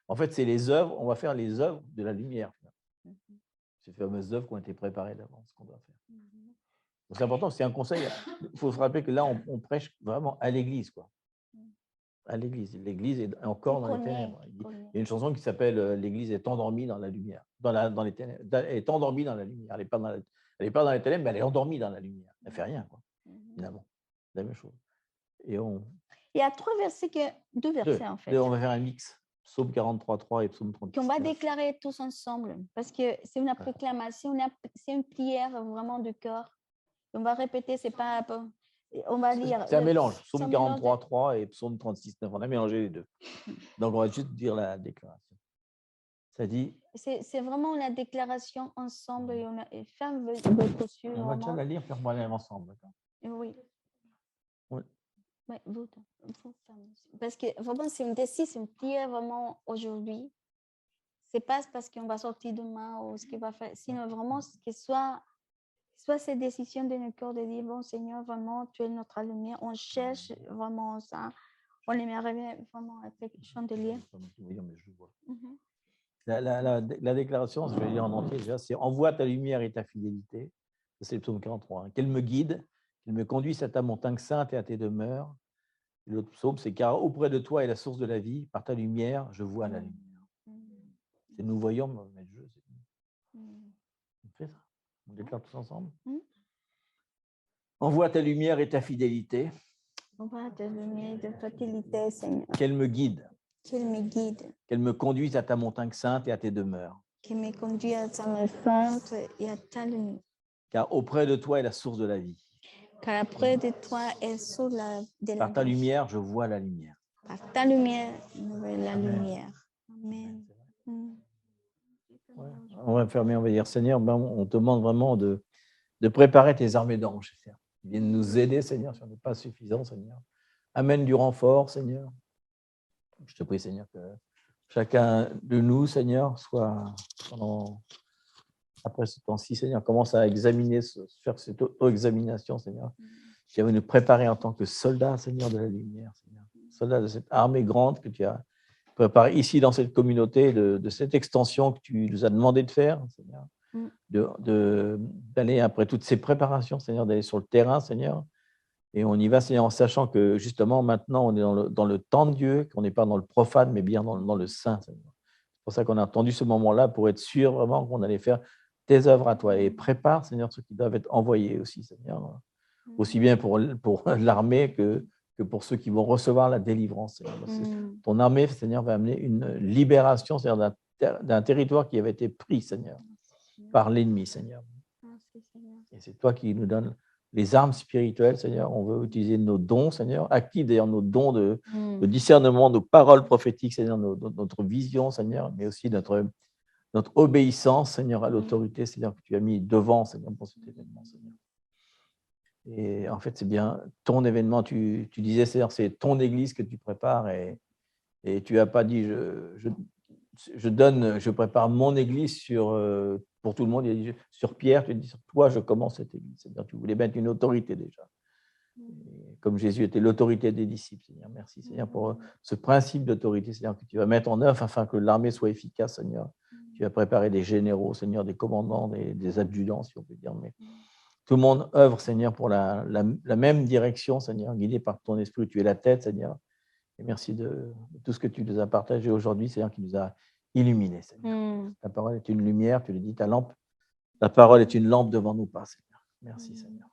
En fait, c'est les œuvres, on va faire les œuvres de la lumière. Ces fameuses œuvres qui ont été préparées d'avance, qu'on doit faire. Donc, c'est important, c'est un conseil. Il faut se rappeler que là, on prêche vraiment à l'Église, quoi. À l'Église. L'Église est encore dans les ténèbres. Il y a une chanson qui s'appelle « L'Église est endormie dans la lumière ». Dans les ténèbres. Elle est endormie dans la lumière. Elle n'est pas dans les ténèbres, mais elle est endormie dans la lumière. Elle ne fait rien, quoi. Finalement, la même chose. Et il y a deux versets, en fait. On va faire un mix. Psaume 43.3 et Psaume 36. Qu'on va déclarer tous ensemble, parce que c'est une proclamation, c'est une prière vraiment de cœur. On va répéter, c'est pas... On va lire... C'est un mélange, Psaume 43.3 et Psaume 36.9. On a mélangé les deux. Donc, on va juste dire la déclaration. Ça dit... C'est vraiment la déclaration ensemble et faire votre yeux. On va déjà la lire, puis on va la lire ensemble. D'accord? Oui. Oui. Oui, vous. Parce que vraiment, c'est une prière vraiment aujourd'hui. C'est pas parce qu'on va sortir demain ou ce qu'il va faire, sinon vraiment que soit cette décision de notre cœur de dire, bon Seigneur, vraiment, tu es notre lumière. On cherche vraiment ça. On aimerait vraiment avec le chandelier. La déclaration, je vais lire en entier déjà, c'est « Envoie ta lumière et ta fidélité ». C'est le psaume 43. Qu'elle me guide, qu'elle me conduise à ta montagne sainte et à tes demeures. L'autre psaume, c'est « Car auprès de toi est la source de la vie, par ta lumière, je vois la lumière ». C'est nous voyons, mais je sais. On fait ça. On déclare tous ensemble. Envoie ta lumière et ta fidélité. Envoie ta lumière et ta fidélité, Seigneur. Qu'elle me guide. Qu'elle me guide. Qu'elle me conduise à ta montagne sainte et à tes demeures. Qu'elle me conduise à ta montagne sainte et à ta lumière. Car auprès de toi est la source de la vie. Car auprès de toi est source de la vie. Par ta lumière, je vois la lumière. Par ta lumière, je vois la lumière. Amen. Ouais. On va fermer, on va dire, Seigneur, on te demande vraiment de préparer tes armées d'anges. Ils viennent nous aider, Seigneur, si on n'est pas suffisant, Seigneur. Amène du renfort, Seigneur. Je te prie, Seigneur, que chacun de nous, Seigneur, soit après ce temps-ci, Seigneur, commence à examiner, faire cette auto-examination, Seigneur. Tu vas nous préparer en tant que soldats, Seigneur, de la lumière, Seigneur. Soldats de cette armée grande que tu as préparée ici dans cette communauté, de cette extension que tu nous as demandé de faire, Seigneur. D'aller après toutes ces préparations, Seigneur, d'aller sur le terrain, Seigneur. Et on y va, Seigneur, en sachant que justement, maintenant, on est dans le temps de Dieu, qu'on n'est pas dans le profane, mais bien dans le saint, Seigneur. C'est pour ça qu'on a attendu ce moment-là pour être sûr vraiment qu'on allait faire tes œuvres à toi. Et prépare, Seigneur, ceux qui doivent être envoyés aussi, Seigneur. Aussi bien pour l'armée que pour ceux qui vont recevoir la délivrance, Seigneur. Ton armée, Seigneur, va amener une libération, Seigneur, d'un territoire qui avait été pris, Seigneur, par l'ennemi, Seigneur. Et c'est toi qui nous donnes les armes spirituelles, Seigneur. On veut utiliser nos dons, Seigneur. Active d'ailleurs nos dons de discernement, nos paroles prophétiques, Seigneur, notre vision, Seigneur, mais aussi notre obéissance, Seigneur, à l'autorité, Seigneur, que tu as mis devant, Seigneur, pour cet événement, Seigneur. Et en fait, c'est bien ton événement. Tu disais, Seigneur, c'est ton église que tu prépares et tu n'as pas dit, je prépare mon église pour tout le monde. Il a dit, sur Pierre, tu as dit, sur toi, je commence cette église. C'est-à-dire, tu voulais mettre une autorité déjà. Et comme Jésus était l'autorité des disciples, Seigneur, merci, Seigneur, pour ce principe d'autorité, Seigneur, que tu vas mettre en œuvre afin que l'armée soit efficace, Seigneur. Tu vas préparer des généraux, Seigneur, des commandants, des adjudants, si on peut dire, mais tout le monde œuvre, Seigneur, pour la même direction, Seigneur, guidé par ton esprit. Tu es la tête, Seigneur. Et merci de tout ce que tu nous as partagé aujourd'hui, Seigneur, qui nous a illuminés, Seigneur. Ta parole est une lumière, tu le dis, ta parole est une lampe devant nous pas, Seigneur. Merci, Seigneur.